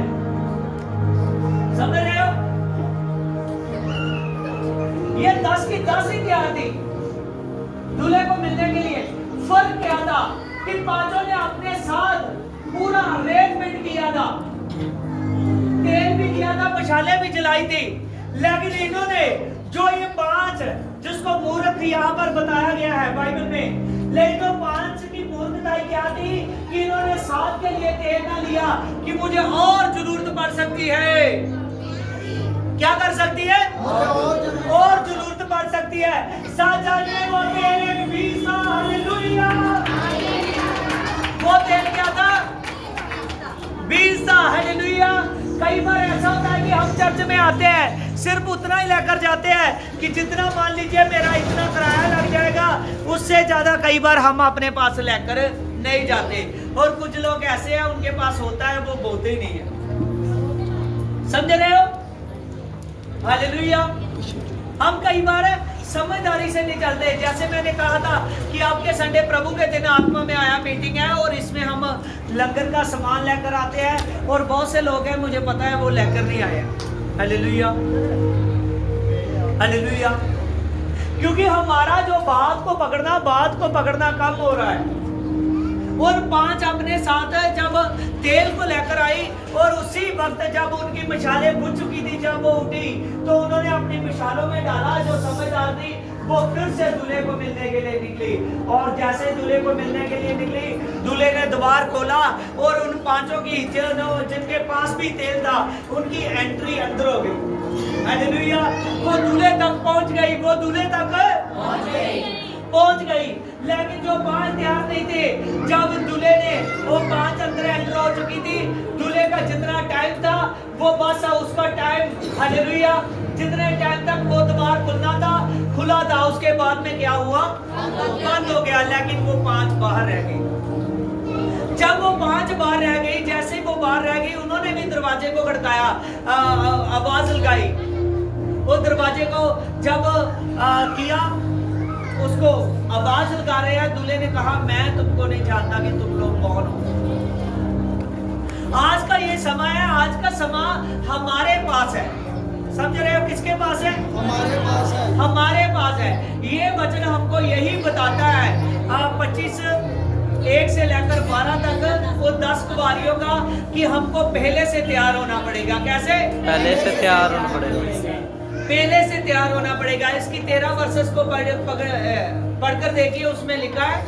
समझ रहे हो? ये 10 की 10 ही तैयार थी दूल्हे को मिलने के लिए। फर्क क्या था कि पांचों ने अपने साथ पूरा अरेंजमेंट किया था, तेल भी किया था, मशाले भी जलाई थी। लेकिन इन्होंने जो ये 5 जिसको मूर्ख यहाँ पर बताया गया है बाइबल में, लेकिन तो 5 की मूर्खता क्या थी कि इन्होंने साथ के लिए तेल ना लिया कि मुझे और जरूरत पड़ सकती है। क्या कर सकती है? और जरूरत पड़ सकती है। साथ जाने वो तेल एक वीसा, हालेलुया। वो तेल क्या था? Visa, hallelujah. कई बार ऐसा होता है कि हम चर्च में आते हैं, सिर्फ उतना ही लेकर जाते हैं कि जितना मान लीजिए मेरा इतना किराया लग जाएगा, उससे ज्यादा कई बार हम अपने पास लेकर नहीं जाते। और कुछ लोग ऐसे हैं उनके पास होता है वो बोलते ही नहीं है। समझ रहे हो? हालेलुया। हम कई बार समझदारी से नहीं चलते। जैसे मैंने कहा था कि आपके संडे प्रभु के दिन आत्मा में आया मीटिंग है और इसमें हम लंगर का सामान लेकर आते हैं और बहुत से लोग हैं, मुझे पता है वो लेकर नहीं आए। Hallelujah, hallelujah. क्योंकि हमारा जो बात को पकड़ना कम हो रहा है। और 5 अपने साथ जब तेल को लेकर आई और उसी वक्त जब उनकी मशालें बुझ चुकी थी, जब वो उठी तो उन्होंने अपनी मशालों में डाला। जो समझदार थी वो फिर से दूल्हे को मिलने के लिए निकली। और जैसे दूल्हे को मिलने के लिए निकली, दूल्हे ने द्वार खोला और उन 5 की जिनके पास भी तेल था उनकी एंट्री अंदर हो गई। हालेलुया। वो दूल्हे तक पहुंच गई, वो दूल्हे तक पहुंच गई। लेकिन जो 5 तैयार नहीं थे, जब दूल्हे ने वो 5 अंदर एंटर हो चुकी थी, दूल्हे का जितना टाइम था वो बस उसका टाइम, हालेलुया, जितने टाइम तक वो द्वार खुला था उसके बाद में क्या हुआ? बंद हो गया। लेकिन वो 5 बाहर रह गई। जब वो 5 बाहर रह गई, जैसे वो बाहर रह गई, उन्होंने भी दरवाजे को खड़काया, आवाज लगाई। वो दरवाजे को जब किया, उसको आवाज लगा रहे हैं, दूल्हे ने कहा मैं तुमको नहीं जानता कि तुम लोग कौन हो। आज का ये समय है, आज का समय हमारे पास है। समझ रहे हो? किसके पास है? हमारे पास है। हमारे पास है। ये वचन हमको यही बताता है 25:1 से लेकर 12 तक वो 10 कुवारियों का कि हमको पहले से तैयार होना पड़ेगा। कैसे? पहले से तैयार होना पड़ेगा। पहले से तैयार होना पड़ेगा। इसकी 13 वर्सेस को पढ़कर देखिए, उसमें लिखा है,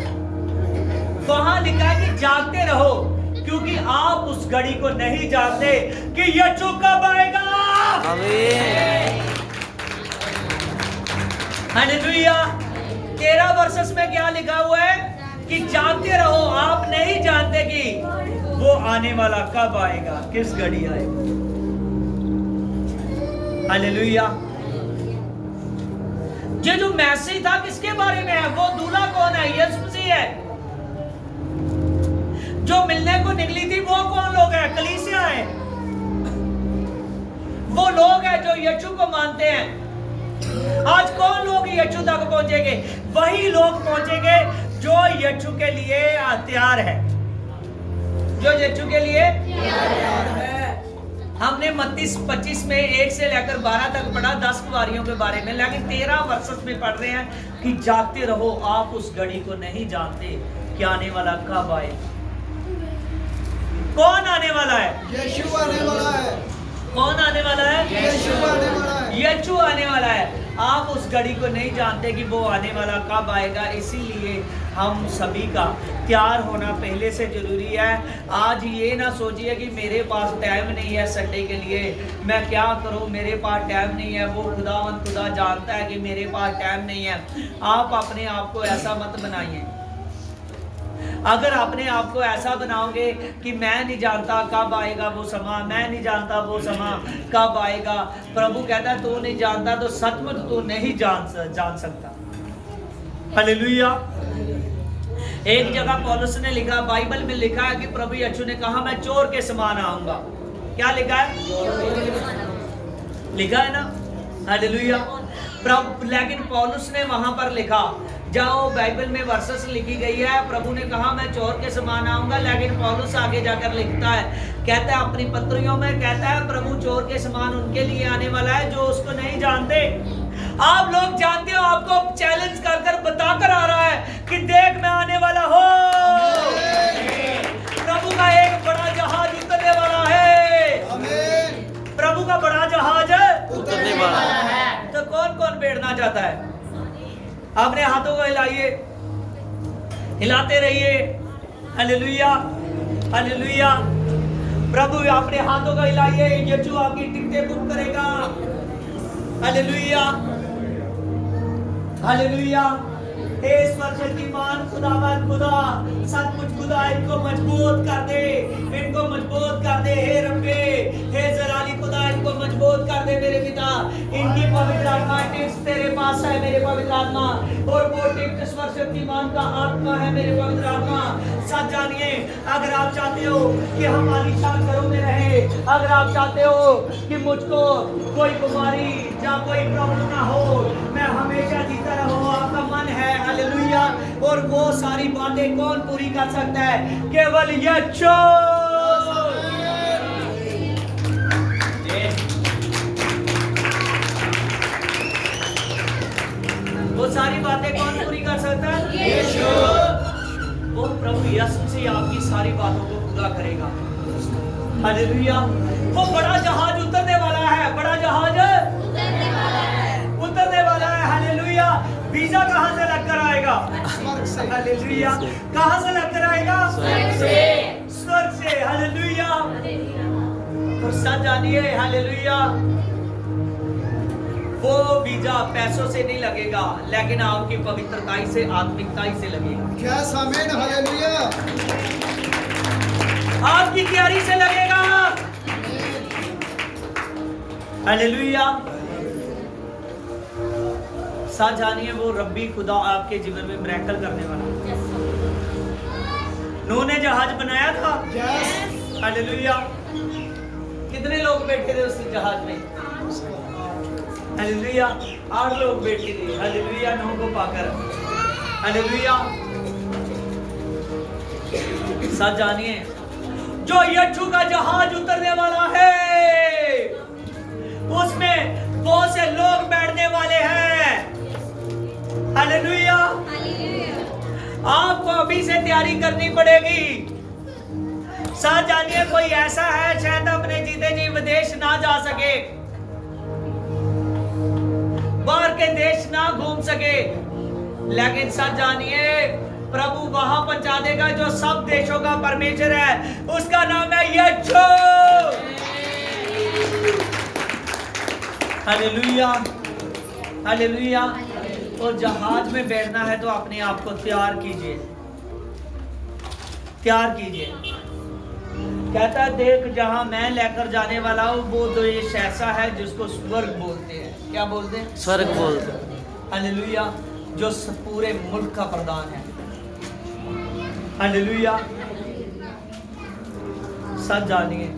वहां लिखा है कि जागते रहो क्योंकि आप उस घड़ी को नहीं जानते कि यीशु कब आएगा। आमीन। हालेलुया। 13 वर्सेस में क्या लिखा हुआ है कि जागते रहो, आप नहीं जानते कि वो आने वाला कब आएगा, किस घड़ी आएगा। हालेलुया। ये जो मैसेज था किसके बारे में है? वो दूल्हा कौन है? यीशु मसीह है। जो मिलने को निकली थी वो कौन लोग हैं? कलीसिया है। वो लोग हैं जो यीशु को मानते हैं। आज कौन लोग यीशु तक पहुंचेंगे? वही लोग पहुंचेंगे जो यीशु के लिए तैयार है, जो यीशु के लिए तैयार है। हमने मत्ती 25 में 1 से लेकर 12 तक पढ़ा 10 कुवारियों के बारे में, लेकिन 13 वर्सेस में पढ़ रहे हैं कि जागते रहो, आप उस घड़ी को नहीं जानते कि आने वाला कब आए। कौन आने वाला है? यीशु आने वाला है। कौन आने वाला है? यीशु आने वाला है। यीशु आने वाला है। आप उस घड़ी को नहीं जानते कि वो आने वाला कब आएगा। इसीलिए हम सभी का तैयार होना पहले से ज़रूरी है। आज ये ना सोचिए कि मेरे पास टाइम नहीं है संडे के लिए, मैं क्या करूं, मेरे पास टाइम नहीं है। वो खुदा जानता है कि मेरे पास टाइम नहीं है। आप अपने आप को ऐसा मत बनाइए। अगर अपने आप को ऐसा बनाओगे कि मैं नहीं जानता कब आएगा वो समा, मैं नहीं जानता वो समा कब आएगा, प्रभु कहता है तू नहीं जानता तो सचमुच तू नहीं जान सकता। हालेलुया। एक जगह पौलुस ने लिखा, बाइबल में लिखा है कि प्रभु यीशु ने कहा मैं चोर के समान आऊंगा। क्या लिखा है? लिखा है ना? हालेलुया। लेकिन पौलुस ने वहां पर लिखा, जाओ बाइबल में वर्सेस लिखी गई है, प्रभु ने कहा मैं चोर के समान आऊंगा, लेकिन पौलुस आगे जाकर लिखता है, कहता है अपनी पत्रियों में, कहता है प्रभु चोर के समान उनके लिए आने वाला है जो उसको नहीं जानते। आप लोग जानते हो, आपको चैलेंज कर कर बताकर आ रहा है कि देख मैं आने वाला हो। प्रभु का एक बड़ा जहाज उतरने वाला है। प्रभु का बड़ा जहाज उतरने वाला है। तो कौन कौन बैठना चाहता है? अपने हाथों को हिलाइए, हिलाते रहिए। Hallelujah, hallelujah. प्रभु अपने हाथों को हिलाइए, यीशु आपकी टिकटें बुक करेगा। Hallelujah, hallelujah. हे सर्वशक्तिमान खुदावंद खुदा, सचमुच खुदा इनको मजबूत कर दे, इनको मजबूत कर दे। हे रब्बे, हे जलाली खुदा इनको मजबूत कर दे मेरे पिता। इनकी पवित्र आत्मा टिप्स तेरे पास है मेरे पवित्र आत्मा, और वो टिप्स सर्वशक्तिमान का आत्मा है मेरे पवित्र आत्मा। सच जानिए, अगर आप चाहते हो कि हम आलीशान घरों में रहे, अगर आप चाहते हो कि मुझको कोई बीमारी या कोई प्रॉब्लम ना हो, मैं हमेशा जीता रहूं, आपका मन है। हालेलुया। और वो सारी बातें कौन पूरी कर सकता है? केवल यीशु। वो सारी बातें कौन पूरी कर सकता है? यीशु। वो प्रभु यीशु से आपकी सारी बातों को पूरा करेगा। हालेलुया। वो बड़ा जहाज उतरने वाला है, बड़ा जहाज उतरने वाला है। हालेलुया। वीजा कहां से लगकर आएगा? हालेलुया। कहां से लगकर आएगा? स्वर्ग से। हालेलुया। और सच जानिए, हालेलुया, वो वीजा पैसों से नहीं लगेगा, लेकिन आपकी पवित्रताई से, आत्मिकताई से लगेगा। आमीन। हालेलुया। आपकी तैयारी से लगेगा। हालेलुया। सच जानिए, वो रब्बी खुदा आपके जीवन में मिरेकल करने वाला। नूह ने जहाज बनाया था। हालेलुया। कितने लोग बैठे थे उस जहाज में? हालेलुया। 8 लोग बैठे थे। हालेलुया। नूह को पाकर। हालेलुया। सच जानिए, जो यीशु का जहाज उतरने वाला है, उसमें बहुत से लोग बैठने वाले हैं। हालेलुया। आपको अभी से तैयारी करनी पड़ेगी। साथ जानिए, कोई ऐसा है शायद अपने जीते जी विदेश ना जा सके, बाहर के देश ना घूम सके, लेकिन सच जानिए प्रभु वहां पहुंचा देगा जो सब देशों का परमेश्वर है। उसका नाम है यीशु। Hallelujah, hallelujah. और जहाज में बैठना है तो अपने आप को तैयार कीजिए, तैयार कीजिए। कहता है देख जहां मैं लेकर जाने वाला हूं वो देश ऐसा है जिसको स्वर्ग बोलते हैं। क्या बोलते हैं? स्वर्ग बोलते हैं। हालेलुया। जो पूरे मुल्क का प्रधान है। हालेलुया। सच जानिए,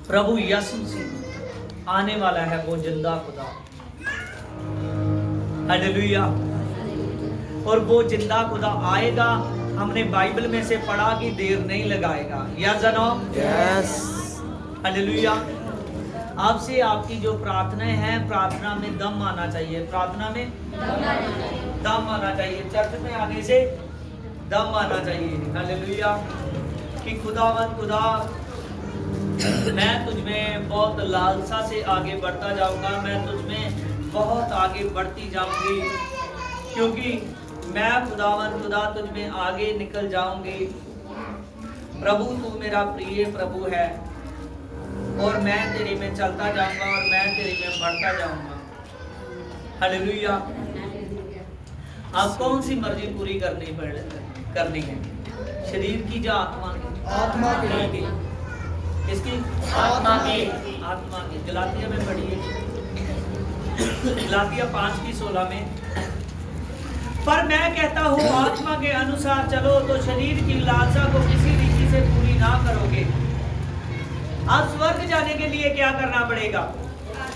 प्रभु यीशु से आने वाला है वो जिंदा खुदा। हालेलुया। और वो जिंदा खुदा आएगा। हमने बाइबल में से पढ़ा कि देर नहीं लगाएगा। या जनो? यस। हालेलुया। आपसे आपकी जो प्रार्थनाएं हैं, प्रार्थना में दम आना चाहिए, प्रार्थना में दम आना चाहिए। चर्च में आने से दम आना चाहिए। हालेलुया। कि खुदावंद खुदा, मैं तुझमें बहुत लालसा से आगे बढ़ता जाऊंगा, मैं तुझमें बहुत आगे बढ़ती जाऊंगी, क्योंकि मैं खुदावन खुदा तुझ में आगे निकल जाऊंगी। प्रभु तू मेरा प्रिय प्रभु है और मैं तेरे में चलता जाऊंगा और मैं तेरे में बढ़ता जाऊंगा। हालेलुया। आप कौन सी मर्जी पूरी करनी है? शरीर की या आत्मा की? आत्मा की। किसकी? आत्मा की। आत्मा की। गलातिया में पढ़िए, गलातिया 5:16 में, पर मैं कहता हूँ आत्मा के अनुसार चलो तो शरीर की लालसा को किसी रीति से पूरी ना करोगे। अब स्वर्ग जाने के लिए क्या करना पड़ेगा?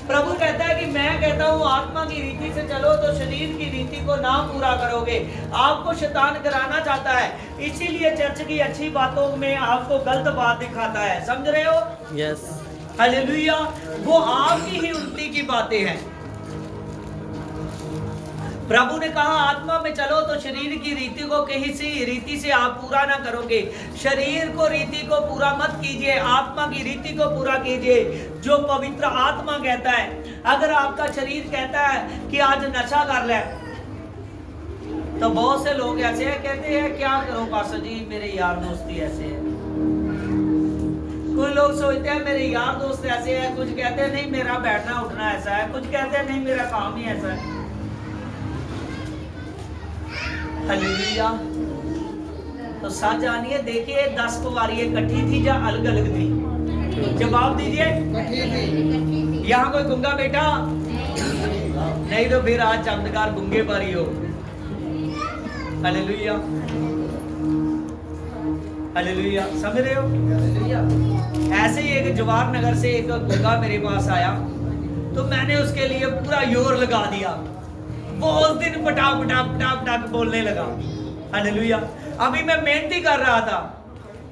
प्रभु कहता है कि मैं कहता हूँ आत्मा की रीति से चलो तो शरीर की रीति को ना पूरा करोगे। आपको शैतान कराना चाहता है, इसीलिए चर्च की अच्छी बातों में आपको गलत बात दिखाता है। समझ रहे हो? यस। हालेलुया। वो आपकी ही उल्टी की बातें हैं। प्रभु ने कहा आत्मा में चलो तो शरीर की रीति को किसी रीति से आप पूरा ना करोगे। शरीर को रीति को पूरा मत कीजिए, आत्मा की रीति को पूरा कीजिए जो पवित्र आत्मा कहता है। अगर आपका शरीर कहता है कि आज नशा कर ले, तो बहुत से लोग ऐसे हैं, कहते हैं क्या करो पास्टर जी, मेरे यार दोस्ती ऐसे है। कुछ लोग सोचते हैं मेरे यार दोस्त ऐसे हैं, कुछ कहते हैं नहीं मेरा बैठना उठना ऐसा है, कुछ कहते हैं नहीं मेरा काम ही ऐसा है। हालेलुया। तो सच जानिए, देखिए 10 कुंवारियां इकट्ठी थी या अलग अलग थी? जवाब दीजिए। यहाँ कोई गुंगा बेटा नहीं, तो फिर आज चमत्कार गुंगे पर ही हो। हालेलुया। हालेलुया। समझ रहे हो? ऐसे ही एक जवाहर नगर से एक गुंगा मेरे पास आया, तो मैंने उसके लिए पूरा जोर लगा दिया। वो उस दिन पटाक पटाक पटाक पटाक बोलने लगा। हालेलुया। अभी मैं मेहनती कर रहा था,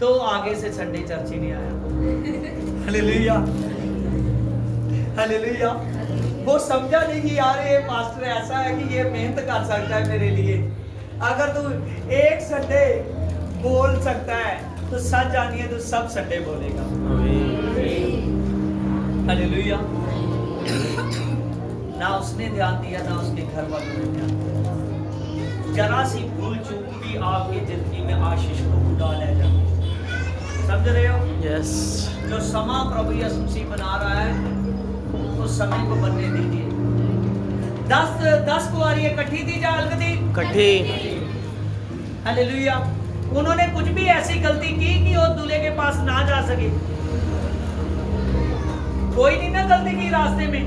तो आगे से संडे चर्च ही नहीं आया। हालेलुया। हालेलुया। वो समझा नहीं कि यार ये पास्टर ऐसा है कि ये मेहनत कर सकता है मेरे लिए। अगर तू एक संडे बोल सकता है तो सच जानिए तो सब संडे बोलेगा। हालेलुया। ना उसने ध्यान दिया ना उसके घर वालों ने ध्यान दिया। जरा सी भूल चूक भी आपकी जिंदगी में आशीष को उड़ा ले जाती। समझ रहे हो? यस। जो समा प्रभु यीशु मसीह बना रहा है उस समय को बनने दीजिए। 10 कुंवारियां इकट्ठी थी या अलग थी? इकट्ठी। हालेलुया। उन्होंने कुछ भी ऐसी गलती की कि वो दूल्हे के पास ना जा सके। कोई नहीं ना गलती की रास्ते में।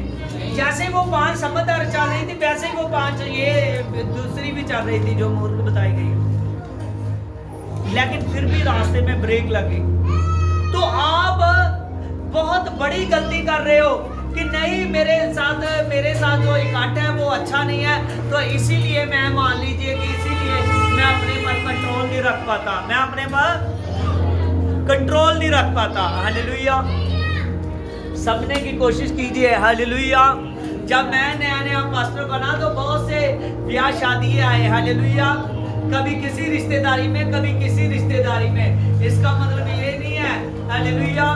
जैसे वो 5 समझदार चल रही थी, वैसे ही वो 5 ये दूसरी भी चल रही थी जो मूर्ख बताई गई, लेकिन फिर भी रास्ते में ब्रेक लगी। तो आप बहुत बड़ी गलती कर रहे हो कि नहीं मेरे साथ जो इकट्ठा है वो अच्छा नहीं है, तो इसीलिए मैं मान लीजिए कि इसीलिए मैं अपने पर कंट्रोल नहीं रख पाता, मैं अपने पर कंट्रोल नहीं रख पाता। हालेलुया। समझने की कोशिश कीजिए। हालेलुया। जब मैं नया पास्टर बना तो बहुत से ब्याह शादी आए। हालेलुया। कभी किसी रिश्तेदारी में, कभी किसी रिश्तेदारी में। इसका मतलब ये नहीं है हालेलुया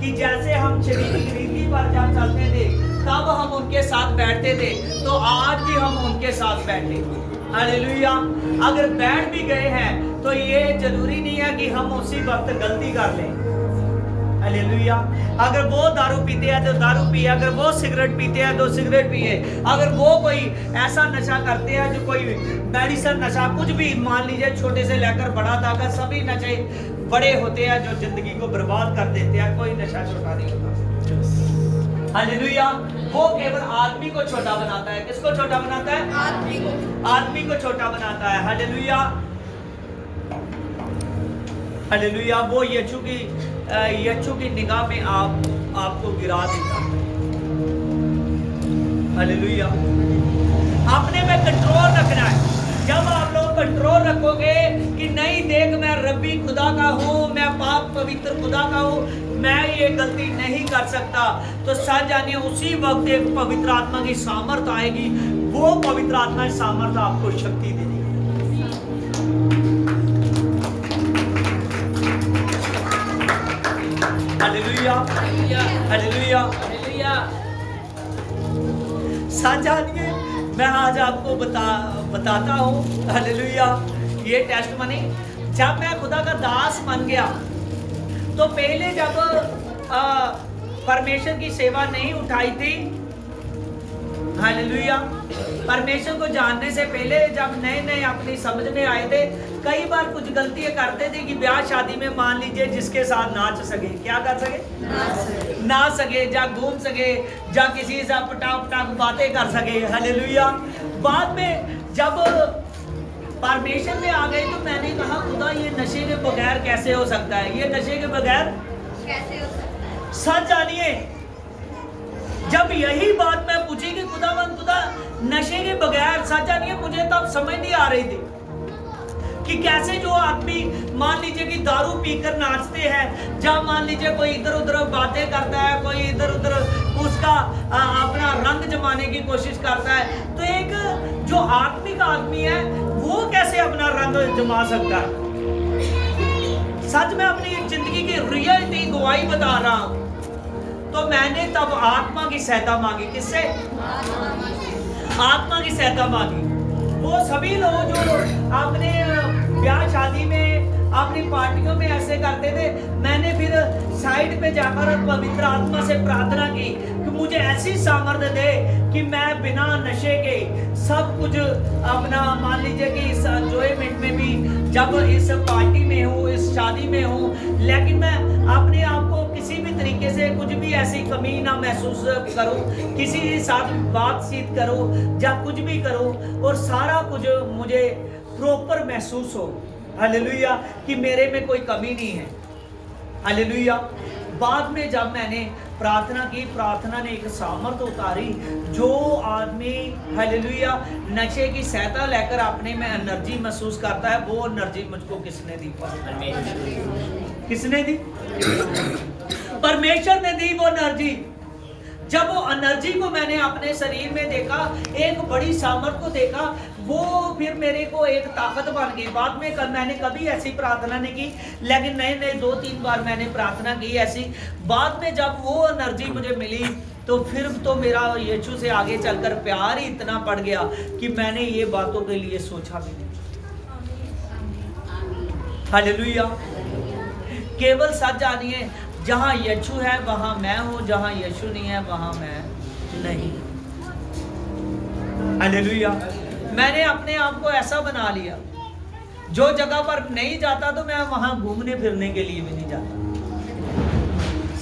कि जैसे हम शरीर की रीति पर जब चलते थे तब हम उनके साथ बैठते थे, तो आज भी हम उनके साथ बैठे। हालेलुया। अगर बैठ भी गए हैं तो ये जरूरी नहीं है कि हम उसी वक्त गलती कर लें। हालेलुया। अगर वो दारू पीते हैं तो दारू पिए, अगर वो सिगरेट पीते हैं तो सिगरेट पिए, अगर वो कोई ऐसा नशा करते हैं जो कोई मेडिसिन नशा कुछ भी, मान लीजिए छोटे से लेकर बड़ा तक सभी नशे बड़े होते हैं जो जिंदगी को बर्बाद कर देते हैं। कोई नशा छोटा नहीं होता। हालेलुया। वो केवल आदमी को छोटा बनाता है। किसको छोटा बनाता है? आदमी को छोटा बनाता है। हालेलुया। हालेलुया। वो यीशु की निगाह में आपको गिरा देता है। हालेलुया। अपने में कंट्रोल रखना है। जब आप लोग कंट्रोल रखोगे कि नहीं देख मैं रब्बी खुदा का हूँ, मैं पाक पवित्र खुदा का हूँ, मैं ये गलती नहीं कर सकता, तो सच जानिए उसी वक्त एक पवित्र आत्मा की सामर्थ आएगी। वो पवित्र आत्मा की सामर्थ आपको शक्ति देगी। हालेलुया। हालेलुया। हालेलुया। सच जानिए मैं आज आपको बताता हूँ हालेलुया ये टेस्टमनी। जब मैं खुदा का दास बन गया तो पहले जब परमेश्वर की सेवा नहीं उठाई थी, हालेलुया, परमेश्वर को जानने से पहले जब नए नए अपनी समझ में आए थे, कई बार कुछ गलतियां करते थे कि ब्याह शादी में मान लीजिए जिसके साथ नाच सके, क्या कर सके, नाच सके, जा घूम सके, जा किसी से पटाख बातें कर सके, हालेलुया। बाद में जब परमेश्वर में आ गए तो मैंने कहा खुदा ये नशे के बगैर कैसे हो सकता है, ये नशे के बगैर कैसे हो सकता है। सच जानिए, जब यही बात मैं पूछी कि खुदा नशे के बगैर, सच जानिए मुझे तब समझ नहीं आ रही थी कि कैसे जो आदमी मान लीजिए कि दारू पीकर नाचते हैं, जब मान लीजिए कोई इधर उधर बातें करता है, कोई इधर उधर उसका अपना रंग जमाने की कोशिश करता है, तो एक जो आत्मिक आदमी है वो कैसे अपना रंग जमा सकता है। सच में अपनी जिंदगी की रियलिटी गवाही बता रहा हूं। तो मैंने तब आत्मा की सहायता मांगी। किससे? आत्मा की सहायता मांगी। वो सभी लोग जो अपने ब्याह शादी में अपनी पार्टियों में ऐसे करते थे, मैंने फिर साइड पे जाकर पवित्र आत्मा से प्रार्थना की कि मुझे ऐसी सामर्थ्य दे कि मैं बिना नशे के सब कुछ अपना, मान लीजिए कि इस एंजॉयमेंट में भी, जब इस पार्टी में हूँ, इस शादी में हूँ, लेकिन मैं अपने आप को किसी भी तरीके से कुछ भी ऐसी कमी ना महसूस करूँ, किसी के साथ बातचीत करूँ या कुछ भी करूँ और सारा कुछ मुझे प्रॉपर महसूस हो, हालेलुया, कि मेरे में कोई कमी नहीं है, हालेलुया। बाद में जब मैंने प्रार्थना की, प्रार्थना ने एक सामर्थ उतारी। जो आदमी, हालेलुया, नशे की सहायता लेकर अपने में एनर्जी महसूस करता है, वो एनर्जी मुझको किसने दी? किसने दी? परमेश्वर ने दी वो एनर्जी। जब वो एनर्जी को मैंने अपने शरीर में देखा, एक बड़ी सामर्थ को देखा, वो फिर मेरे को एक ताकत बन गई। बाद में मैंने कभी ऐसी प्रार्थना नहीं की, लेकिन नए 2-3 बार मैंने प्रार्थना की ऐसी। बाद में जब वो एनर्जी मुझे मिली तो फिर तो मेरा यीशु से आगे चलकर प्यार ही इतना बढ़ गया कि मैंने ये बातों के लिए सोचा भी नहीं। हालेलुया। केवल सच जानिए, जहां यीशु है वहां मैं हूं, जहां यीशु नहीं है वहां मैं नहीं। हालेलुया। मैंने अपने आप को ऐसा बना लिया, जो जगह पर नहीं जाता तो मैं वहां घूमने फिरने के लिए भी नहीं जाता।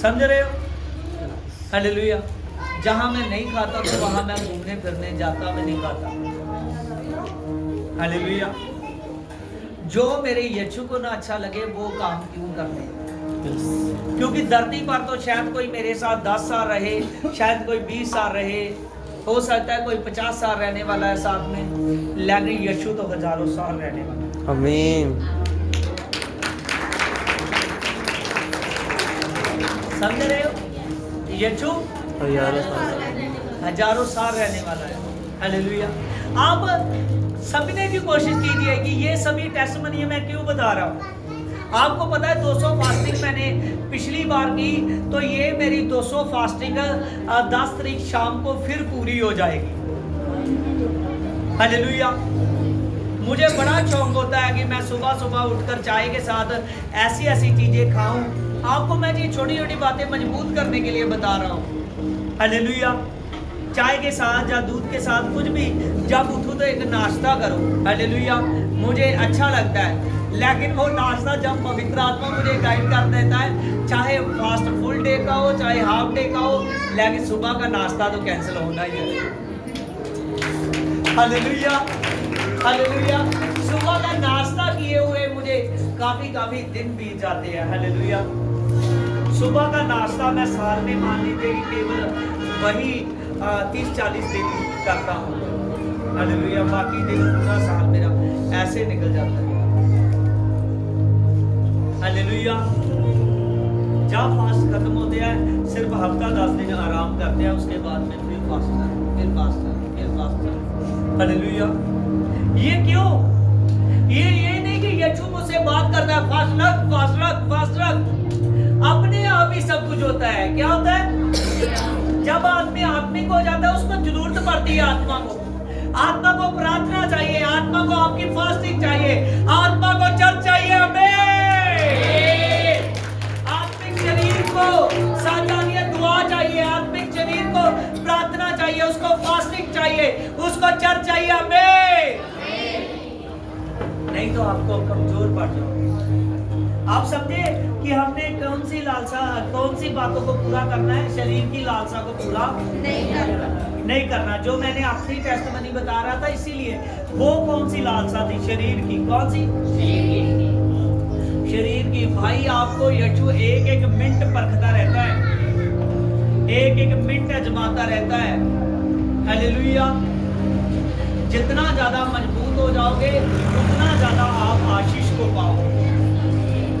समझ रहे हो? हालेलुया। जहां मैं नहीं खाता तो वहां मैं घूमने फिरने जाता, मैं नहीं खाता। हालेलुया। जो मेरे यीशु को ना अच्छा लगे वो काम क्यों करने? क्योंकि धरती पर तो शायद कोई मेरे साथ 10 साल रहे, शायद कोई 20 साल रहे, हो सकता है कोई 50 साल रहने वाला है साथ में, लेकिन यीशु तो हजारों साल रहने वाला है। आमीन। समझ रहे हो? यीशु हजारों साल रहने वाला है। हालेलुया। आप समझने की कोशिश कीजिए कि ये सभी टेस्टमनी मैं क्यों बता रहा हूँ। आपको पता है 200 फास्टिंग मैंने पिछली बार की, तो ये मेरी 200 फास्टिंग 10 तारीख शाम को फिर पूरी हो जाएगी। हालेलुया। मुझे बड़ा शौक होता है कि मैं सुबह सुबह उठकर चाय के साथ ऐसी ऐसी चीजें खाऊं। आपको मैं ये छोटी छोटी बातें मजबूत करने के लिए बता रहा हूँ। हालेलुया। चाय के साथ या दूध के साथ कुछ भी, जब उठो तो एक नाश्ता करो। हालेलुया। मुझे अच्छा लगता है, लेकिन वो नाश्ता जब पवित्र आत्मा मुझे गाइड कर देता है, चाहे फास्ट फुल डे का हो चाहे हाफ डे का हो, लेकिन सुबह का नाश्ता तो कैंसिल होना ही है। हालेलुया। हालेलुया। सुबह का नाश्ता किए हुए मुझे काफी दिन बीत जाते हैं। हालेलुया। सुबह का नाश्ता मैं साल में मान लीजिए कि केवल वही 30-40 दिन करता हूँ। हालेलुया। बाकी दिन पूरा साल मेरा ऐसे निकल जाता है। हालेलुया। जब फास्ट खत्म होते हैं, सिर्फ हफ्ता 10 दिन आराम करते हैं, उसके बाद में फिर फास्ट। हालेलुया। ये क्यों? ये नहीं कि यीशु मुझसे बात करता है फास्ट रख। अपने आप ही सब कुछ होता है। क्या होता है? जब आदमी आत्मिक हो जाता है, उसको जरूरत पड़ती है आत्मा को। आत्मा को प्रार्थना चाहिए, आत्मा को आपकी फास्टिंग चाहिए, आत्मा को चर्च चाहिए। हमें आत्मिक शरीर को साजानिया दुआ चाहिए, आत्मिक शरीर को प्रार्थना चाहिए, उसको फास्टिंग चाहिए, उसको चर्च चाहिए। हमें नहीं तो आपको कमजोर पड़ जाओगे। आप समझे कि हमने कौन सी लालसा, कौन सी बातों को पूरा करना है? शरीर की लालसा को पूरा नहीं करना। जो मैंने अपनी टेस्टमनी बता रहा था, इसीलिए वो कौन सी लालसा थी? शरीर की। कौन सी? शरीर की। भाई आपको यीशु एक एक मिनट परखता रहता है, एक एक मिनट आजमाता रहता है। हालेलुया। जितना ज्यादा मजबूत हो जाओगे उतना ज्यादा आप आशीष को पाओगे,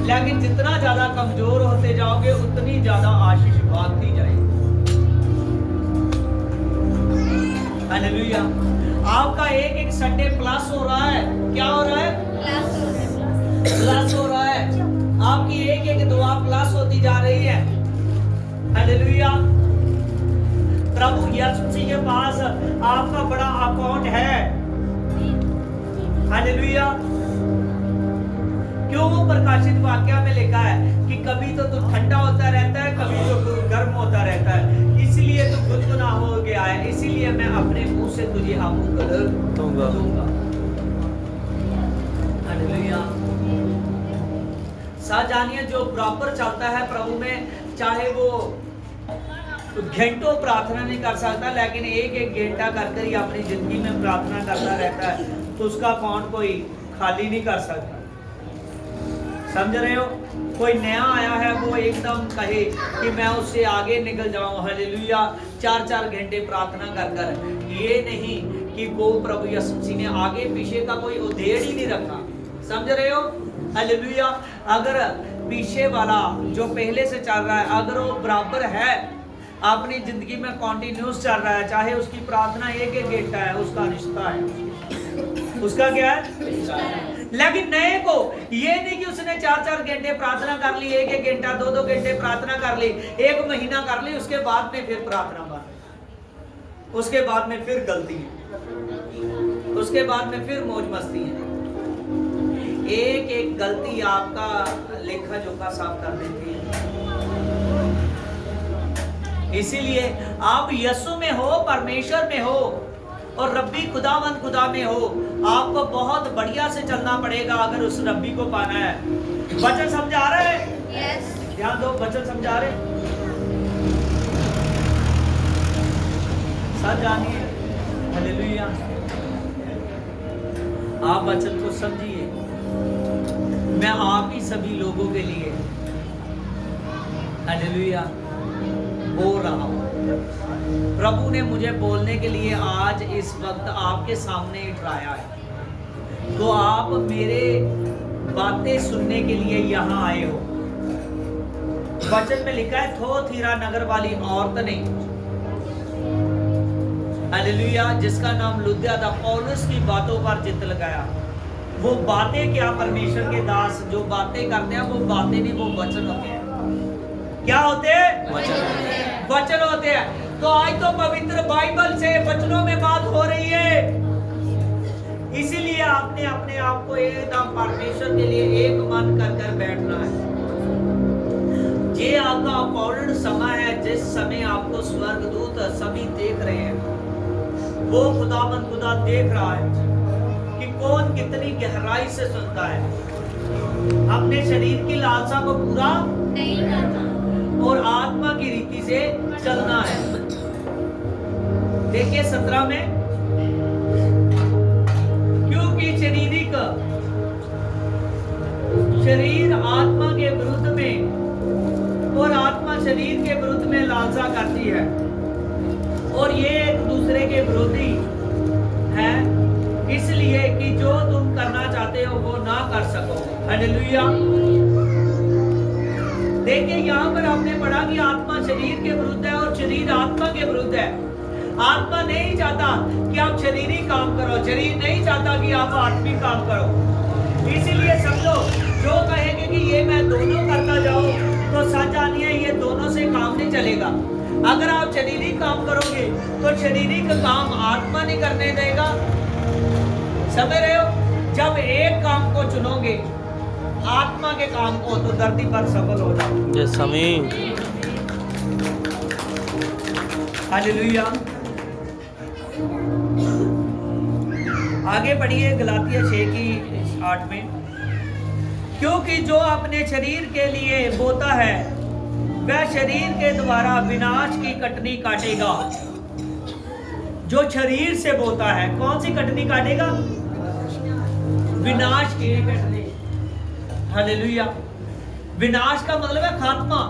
लेकिन जितना ज्यादा कमजोर होते जाओगे उतनी ज्यादा आशीष भागती जाएगी। हालेलुया। आपका एक एक संडे प्लस हो रहा है। क्या हो रहा है? प्लस हो रहा है। आपकी एक एक दुआ प्लस होती जा रही है। हालेलुया। प्रभु यीशु मसीह के पास आपका बड़ा अकाउंट है। हालेलुया। क्यों? प्रकाशित वाक्य में लिखा है कि कभी तो तू ठंडा होता रहता है, कभी तो तू गर्म होता रहता है, इसलिए तू गुदगुना हो गया है, इसीलिए मैं अपने मुंह से तुझे आबू कलर दूंगा। हालेलुया। साजानिया जो प्रॉपर चलता है प्रभु में, चाहे वो घंटों प्रार्थना नहीं कर सकता, लेकिन एक एक घंटा करके ही अपनी जिंदगी में प्रार्थना करता रहता है, तो उसका अकाउंट कोई खाली नहीं कर सकता। समझ रहे हो? कोई नया आया है वो एकदम कहे कि मैं उससे आगे निकल जाऊं, हालेलुया, 4-4 घंटे प्रार्थना कर कर। ये नहीं कि वो प्रभु यीशु मसीह ने आगे पीछे का कोई उद्देश्य ही नहीं रखा। समझ रहे हो? हालेलुया। अगर पीछे वाला जो पहले से चल रहा है, अगर वो बराबर है, अपनी जिंदगी में कॉन्टिन्यूस चल रहा है, चाहे उसकी प्रार्थना एक एक घंटा है, उसका रिश्ता है। उसका क्या है? लेकिन नए को ये नहीं कि उसने 4-4 घंटे प्रार्थना कर ली, एक एक घंटा 2-2 घंटे प्रार्थना कर ली, 1 महीना कर ली, उसके बाद में फिर प्रार्थना बंद, उसके बाद में फिर गलती है, उसके बाद में फिर मौज मस्ती है। एक एक गलती आपका लेखा जोखा साफ कर देती है। इसीलिए आप यीशु में हो, परमेश्वर में हो और रब्बी खुदावंद खुदा में हो, आपको बहुत बढ़िया से चलना पड़ेगा अगर उस रब्बी को पाना है। वचन समझा रहे हैं? यस। ध्यान दो, वचन समझा रहे? सब जानिए। हालेलुया। आप वचन को समझिए। मैं आप ही सभी लोगों के लिए हालेलुया बोल रहा हूं। प्रभु ने मुझे बोलने के लिए आज इस वक्त आपके सामने उठाया है, तो आप मेरे बातें सुनने के लिए यहाँ आए हो। वचन में लिखा है थोथीरा नगर वाली औरत ने, हालेलुया, जिसका नाम लुद्या था, पौलुस की बातों पर चित्त लगाया। वो बातें क्या? परमेश्वर के दास जो बातें करते हैं वो बातें नहीं, वो वचन होते हैं। क्या होते हैं? वचन होते हैं। तो आज तो पवित्र बाइबल से वचनों में बात हो रही है, इसीलिए आपने अपने आप को एकदम परमेश्वर के लिए एक मन कर कर बैठना है। ये आपका अपूर्ण समय है, जिस समय आपको स्वर्गदूत सभी देख रहे हैं। वो खुदावंद खुदा देख रहा है कि कौन कितनी गहराई से सुनता है। अपने शरीर की लालसा को पूरा नहीं करना और आत्मा की रीति से चलना है। देखिए 17 में, क्योंकि शरीर आत्मा के विरुद्ध में और आत्मा शरीर के विरुद्ध में लालसा करती है, और ये एक दूसरे के विरोधी है, इसलिए कि जो तुम करना चाहते हो वो ना कर सको। हालेलुया। देखिए यहाँ पर आपने पढ़ा कि आत्मा शरीर के विरुद्ध है और शरीर आत्मा के विरुद्ध है। आत्मा नहीं चाहता कि आप शरीरी काम करो, शरीर नहीं चाहता कि आप आत्मिक काम करो। इसीलिए समझो, जो कहेंगे कि ये मैं दोनों करता जाऊं तो सच जानिए ये दोनों से काम नहीं चलेगा। अगर आप शरीरी काम करोगे तो शरीरी का काम आत्मा नहीं करने देगा। समझ रहे हो? जब एक काम को चुनोगे आत्मा के काम को तो धरती पर सफल हो जाओगे। यस आमीन। हालेलुया। आगे बढ़िए गलातिया 6:8 में, क्योंकि जो अपने शरीर के लिए बोता है वह शरीर के द्वारा विनाश की कटनी काटेगा। जो शरीर से बोता है कौन सी कटनी काटेगा? विनाश की कटनी। हालेलुया। विनाश का मतलब है खात्मा।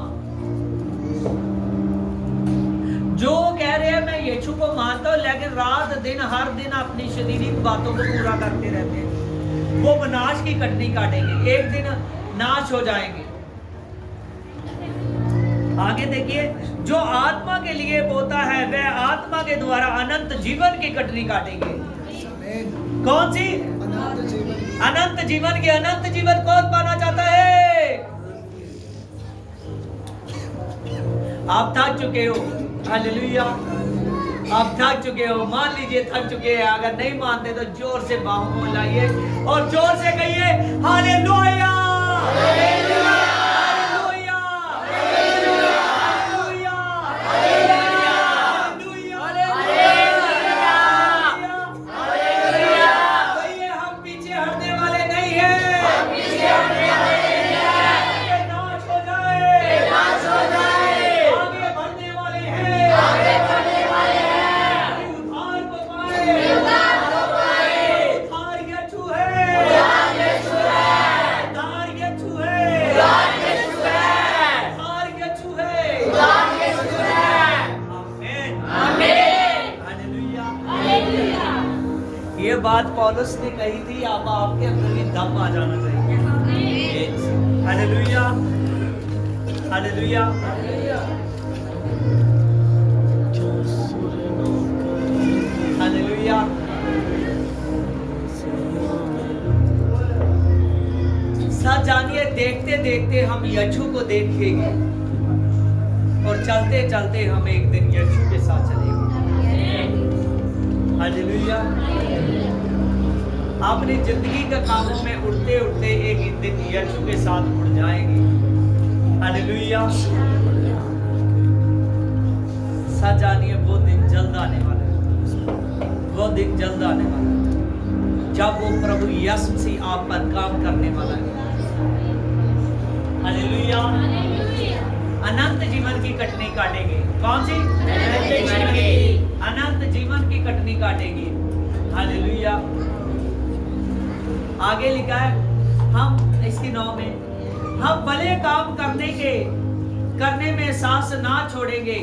जो कह रहे हैं मैं यीशु को मानता हूं लेकिन रात दिन हर दिन अपनी शारीरिक बातों को पूरा करते रहते हैं, वो विनाश की कटनी काटेंगे, एक दिन नाश हो जाएंगे। आगे देखिए, जो आत्मा के लिए बोता है वह आत्मा के द्वारा अनंत जीवन की कटनी काटेंगे। कौन सी? अनंत जीवन की। अनंत जीवन कौन पाना चाहता है? आप थक चुके हो। हालेलुया। आप थक चुके हो, मान लीजिए थक चुके हैं। अगर नहीं मानते तो जोर से बाहों को लाइए और जोर से कहिए हालेलुया। ये बात पौलुस ने कही थी, अब आपके अंदर भी दम आ जाना चाहिए। हालेलुया। हालेलुया। हालेलुया। सच जानिए, देखते देखते हम यीशु को देखेंगे और चलते चलते हम एक दिन यीशु के साथ चलेंगे। हालेलुया। अपनी जिंदगी के कामों में उड़ते उड़ते एक दिन यीशु के साथ उड़ जाएंगे। हालेलुया। सच जानिए, वो दिन जल्द आने वाला है। वो दिन जल्द आने वाला है जब वो प्रभु यीशु मसीह आप पर काम करने वाला है। हालेलुया। अनंत जीवन की कटनी काटेंगे। कौन सी? अनंत जीवन की कटनी काटेंगे। हालेलुया। आगे लिखा है, हम इसकी 9 में, हम भले काम करने में सांस ना छोड़ेंगे,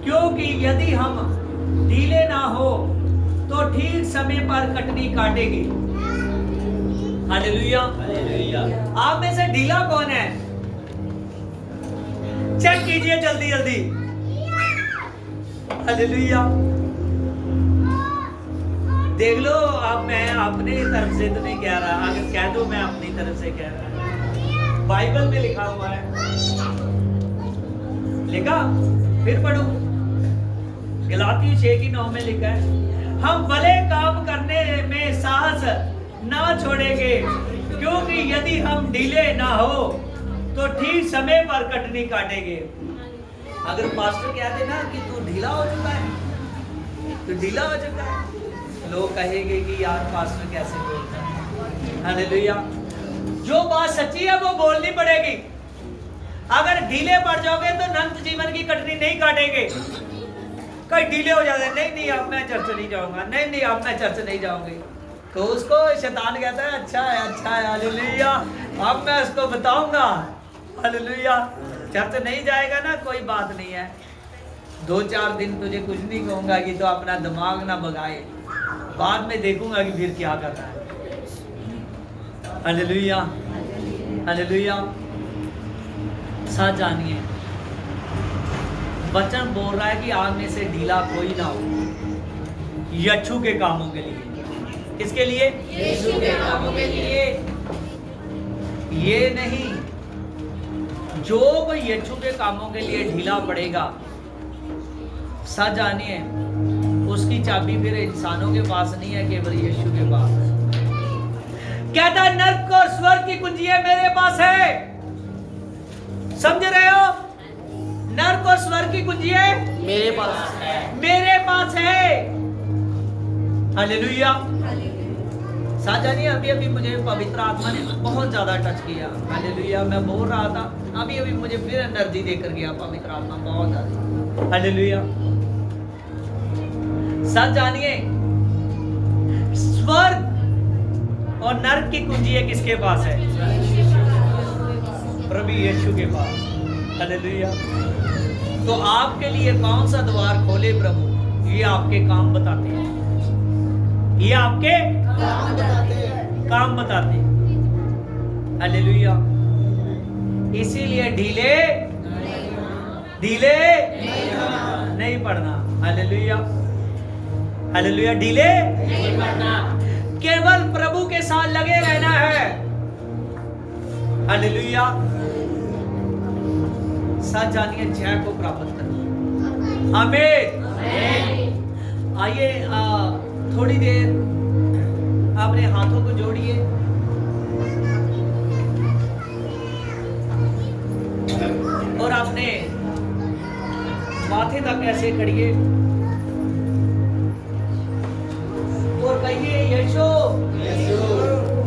क्योंकि यदि हम ढीले ना हो तो ठीक समय पर कटनी काटेंगे। हालेलुया। आप में से ढीला कौन है? चेक कीजिए जल्दी जल्दी। हालेलुया। देख लो, अब मैं अपनी तरफ से तो नहीं कह रहा, अगर कह दो मैं अपनी तरफ से कह रहा। बाइबल में लिखा हुआ है, लिखा, फिर पढ़ो। गलातियों 6:9 में लिखा है, हम भले काम करने में साहस ना छोड़ेंगे, क्योंकि यदि हम ढीले ना हो तो ठीक समय पर कटनी काटेंगे। अगर पास्टर कहते ना कि तू ढीला हो चुका है, तो ढीला हो चुका है, लोग कहेंगे कि यार पास्टर कैसे बोलता है। हालेलुया। जो बात सच्ची है वो बोलनी पड़ेगी। अगर ढीले पड़ जाओगे तो अनंत जीवन की कटनी नहीं काटेंगे। कई ढीले हो जाते हैं, नहीं अब मैं चर्च नहीं जाऊंगा, नहीं अब मैं चर्च नहीं जाऊंगी, तो उसको शैतान कहता है अच्छा है। हालेलुया। अब मैं उसको बताऊंगा। हालेलुया। चर्च नहीं जाएगा ना, कोई बात नहीं है, 2-4 दिन तुझे कुछ नहीं कहूंगा कि तो अपना दिमाग ना भगाए, बाद में देखूंगा कि फिर क्या कर रहा है। हालेलुया। हालेलुया। साथ जानिए, वचन बोल रहा है कि आप में से ढीला कोई ना हो यीशु के कामों के लिए। किसके लिए? यीशु के कामों के लिए। ये नहीं, जो कोई यीशु के कामों के लिए ढीला पड़ेगा सच जानिए, उसकी चाबी फिर इंसानों के पास नहीं है, केवल यीशु के पास है। कहता है नर्क और स्वर्ग की कुंजियां मेरे पास है। समझ रहे हो? नर्क और स्वर्ग की कुंजियां मेरे पास है। मेरे पास है। हालेलुया। साथ जानिए, अभी अभी मुझे पवित्र आत्मा ने बहुत ज्यादा टच किया। हालेलुया। मैं बोल रहा था, अभी अभी मुझे फिर एनर्जी देकर गया पवित्र आत्मा बहुत ज्यादा। हालेलुया। साथ जानिए, स्वर्ग और नर्क की कुंजी किसके पास है? प्रभु यीशु के पास। हालेलुया। तो आपके लिए कौन सा द्वार खोले प्रभु? ये आपके काम बताते हैं। ये आपके काम बताते हैं। हालेलुया। इसीलिए ढीले नहीं पड़ना। हालेलुया। हालेलुया। ढीले नहीं पड़ना, केवल प्रभु के साथ लगे रहना है। हालेलुया। सच जानिए, जय को प्राप्त करना। आमीन। आइए थोड़ी देर अपने हाथों को जोड़िए और अपने माथे तक ऐसे खड़िए और कहिए, यीशु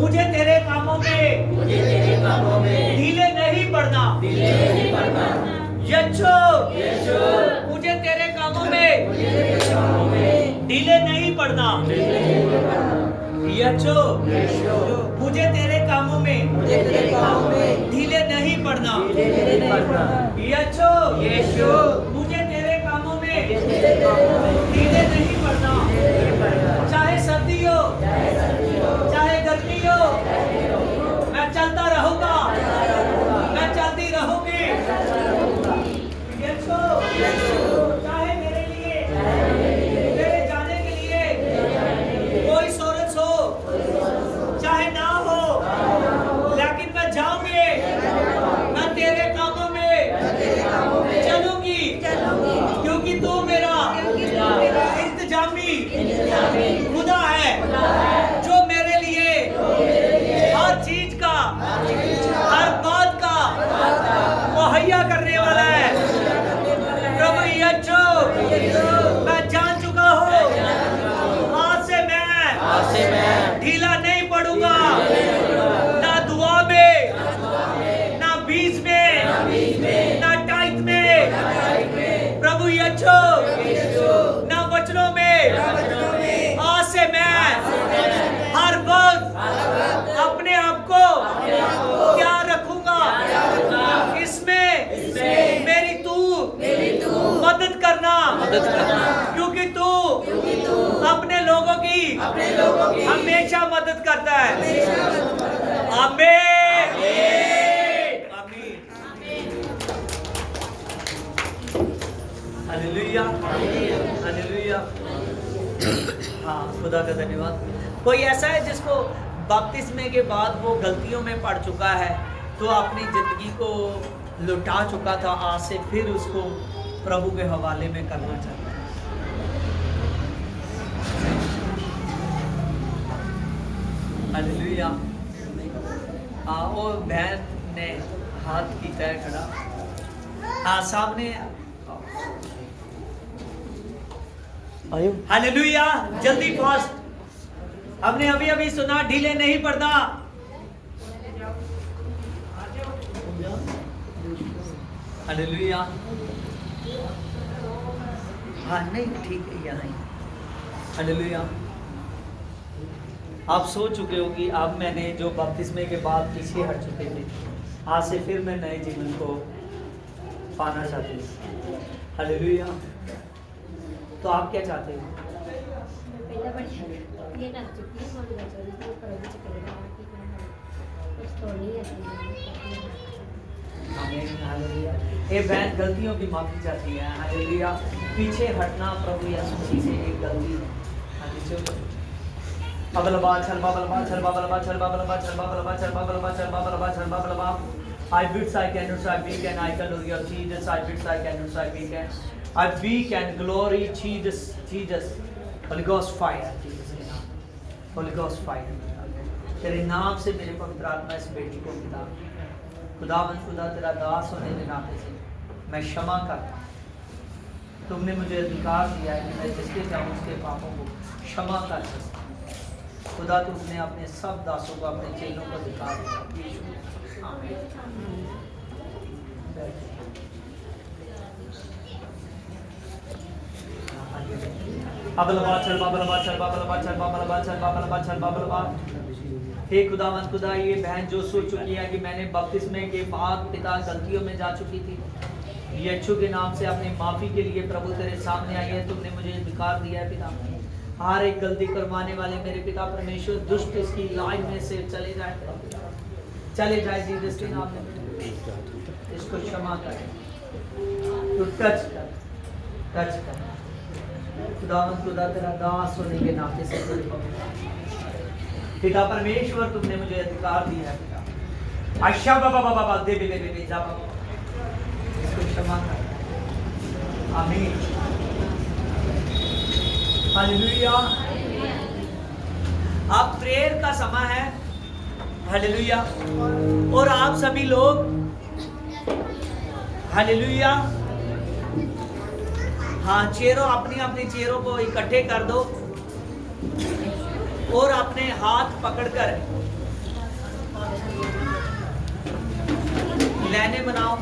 मुझे तेरे कामों में ढीले नहीं पड़ना। यीशु मुझे तेरे कामों में ढीले नहीं पड़ना। यीशु मुझे तेरे कामों में ढीले नहीं पड़ना। यीशु मुझे तेरे कामों में ढीले नहीं पड़ना। चाहे सर्दी हो चाहे गर्मी हो, मैं चलता रहूंगा, मैं चलती रहूंगी। यीशु चाहे मेरे लिए, मेरे जाने के लिए कोई सोरस हो चाहे ना हो, लेकिन मैं जाऊंगी, मैं तेरे कामों में चलूंगी, क्योंकि तू मेरा इंतजामी खुदा है, जो मेरे लिए हर चीज का, हर बात का मुहैया करने वाला है। प्रभु यीशु, मैं जान चुका हूँ, आज से मैं ढीला नहीं पड़ूंगा, ना दुआ में, ना बीज में, ना टाइट में। प्रभु यीशु, ना वचनों में, आज से मैं हर वक्त अपने आप को क्या रखूंगा, इसमें मेरी तू मदद करना, क्योंकि तू अपने लोगों की हमेशा मदद करता है। आमीन। आमीन। हालेलुया। हालेलुया। हाँ, खुदा का धन्यवाद। कोई ऐसा है जिसको बपतिस्मे के बाद वो गलतियों में पड़ चुका है, तो अपनी जिंदगी को लुटा चुका था, आज से फिर उसको प्रभु के हवाले में करना चाहता है? हालेलुया। वो बहन ने हाथ की तय खड़ा, हाँ सामने। हालेलुया। जल्दी फास्ट। हमने अभी अभी सुना, ढीले नहीं पड़ना। हालेलुया। हाँ नहीं, ठीक है, यहाँ ही। हालेलुया। आप सोच चुके हो कि अब मैंने जो बपतिस्मे के बाद पीछे हट चुके थे, आज से फिर मैं नए जीवन को पाना चाहती हूँ। हालेलुया। तो आप क्या चाहते हो? ये बहन गलतियों की माफी चाहती है। हालेलुया। पीछे हटना प्रभु यीशु मसीह से एक गलती है। I bid I cannot I weak and I can do your Jesus I bid I cannot I weak and I weak and glory Jesus, Jesus. Holy Ghost fire, Jesus के नाम. Holy Ghost fire. तेरे नाम से मेरे पवित्र आत्मा इस बेटी को पिता, खुदावंद खुदा तेरा दास होने के नाते से मैं क्षमा करता हूं। तुमने मुझे अधिकार दिया है कि मैं जिसके चाहूं उसके पापों को क्षमा कर सकता। खुदा तुमने अपने सब दासों को, अपने चेलों को अधिकार दिया। आमीन। हे खुदावंद खुदा, ये बहन जो सोच चुकी है कि मैंने बपतिस्मे के बाद पिता गलतियों में जा चुकी थी, यीशु के नाम से अपनी माफी के लिए प्रभु तेरे सामने आई है। तुमने मुझे अधिकार दिया है पिता, हर एक गलती करवाने वाले मेरे पिता परमेश्वर दुष्ट इसकी लाइन में से चले जाए, चले जाए जीसस के नाम में। इसको क्षमा कर, तू टच कर, टच कर। खुदावंद खुदा तेरा दास होने के नाते से पिता परमेश्वर तुमने मुझे अधिकार दिया है पिता। आशा बाबा बाबा बाबा दे दे जा बाबा, इसको क्षमा कर। आमीन। हालेलुया। अब प्रेयर का समय है। हालेलुया। और आप सभी लोग हालेलुया, हाँ, चेयरों अपनी अपनी चेयरों को इकट्ठे कर दो और अपने हाथ पकड़कर लाइनें बनाओ।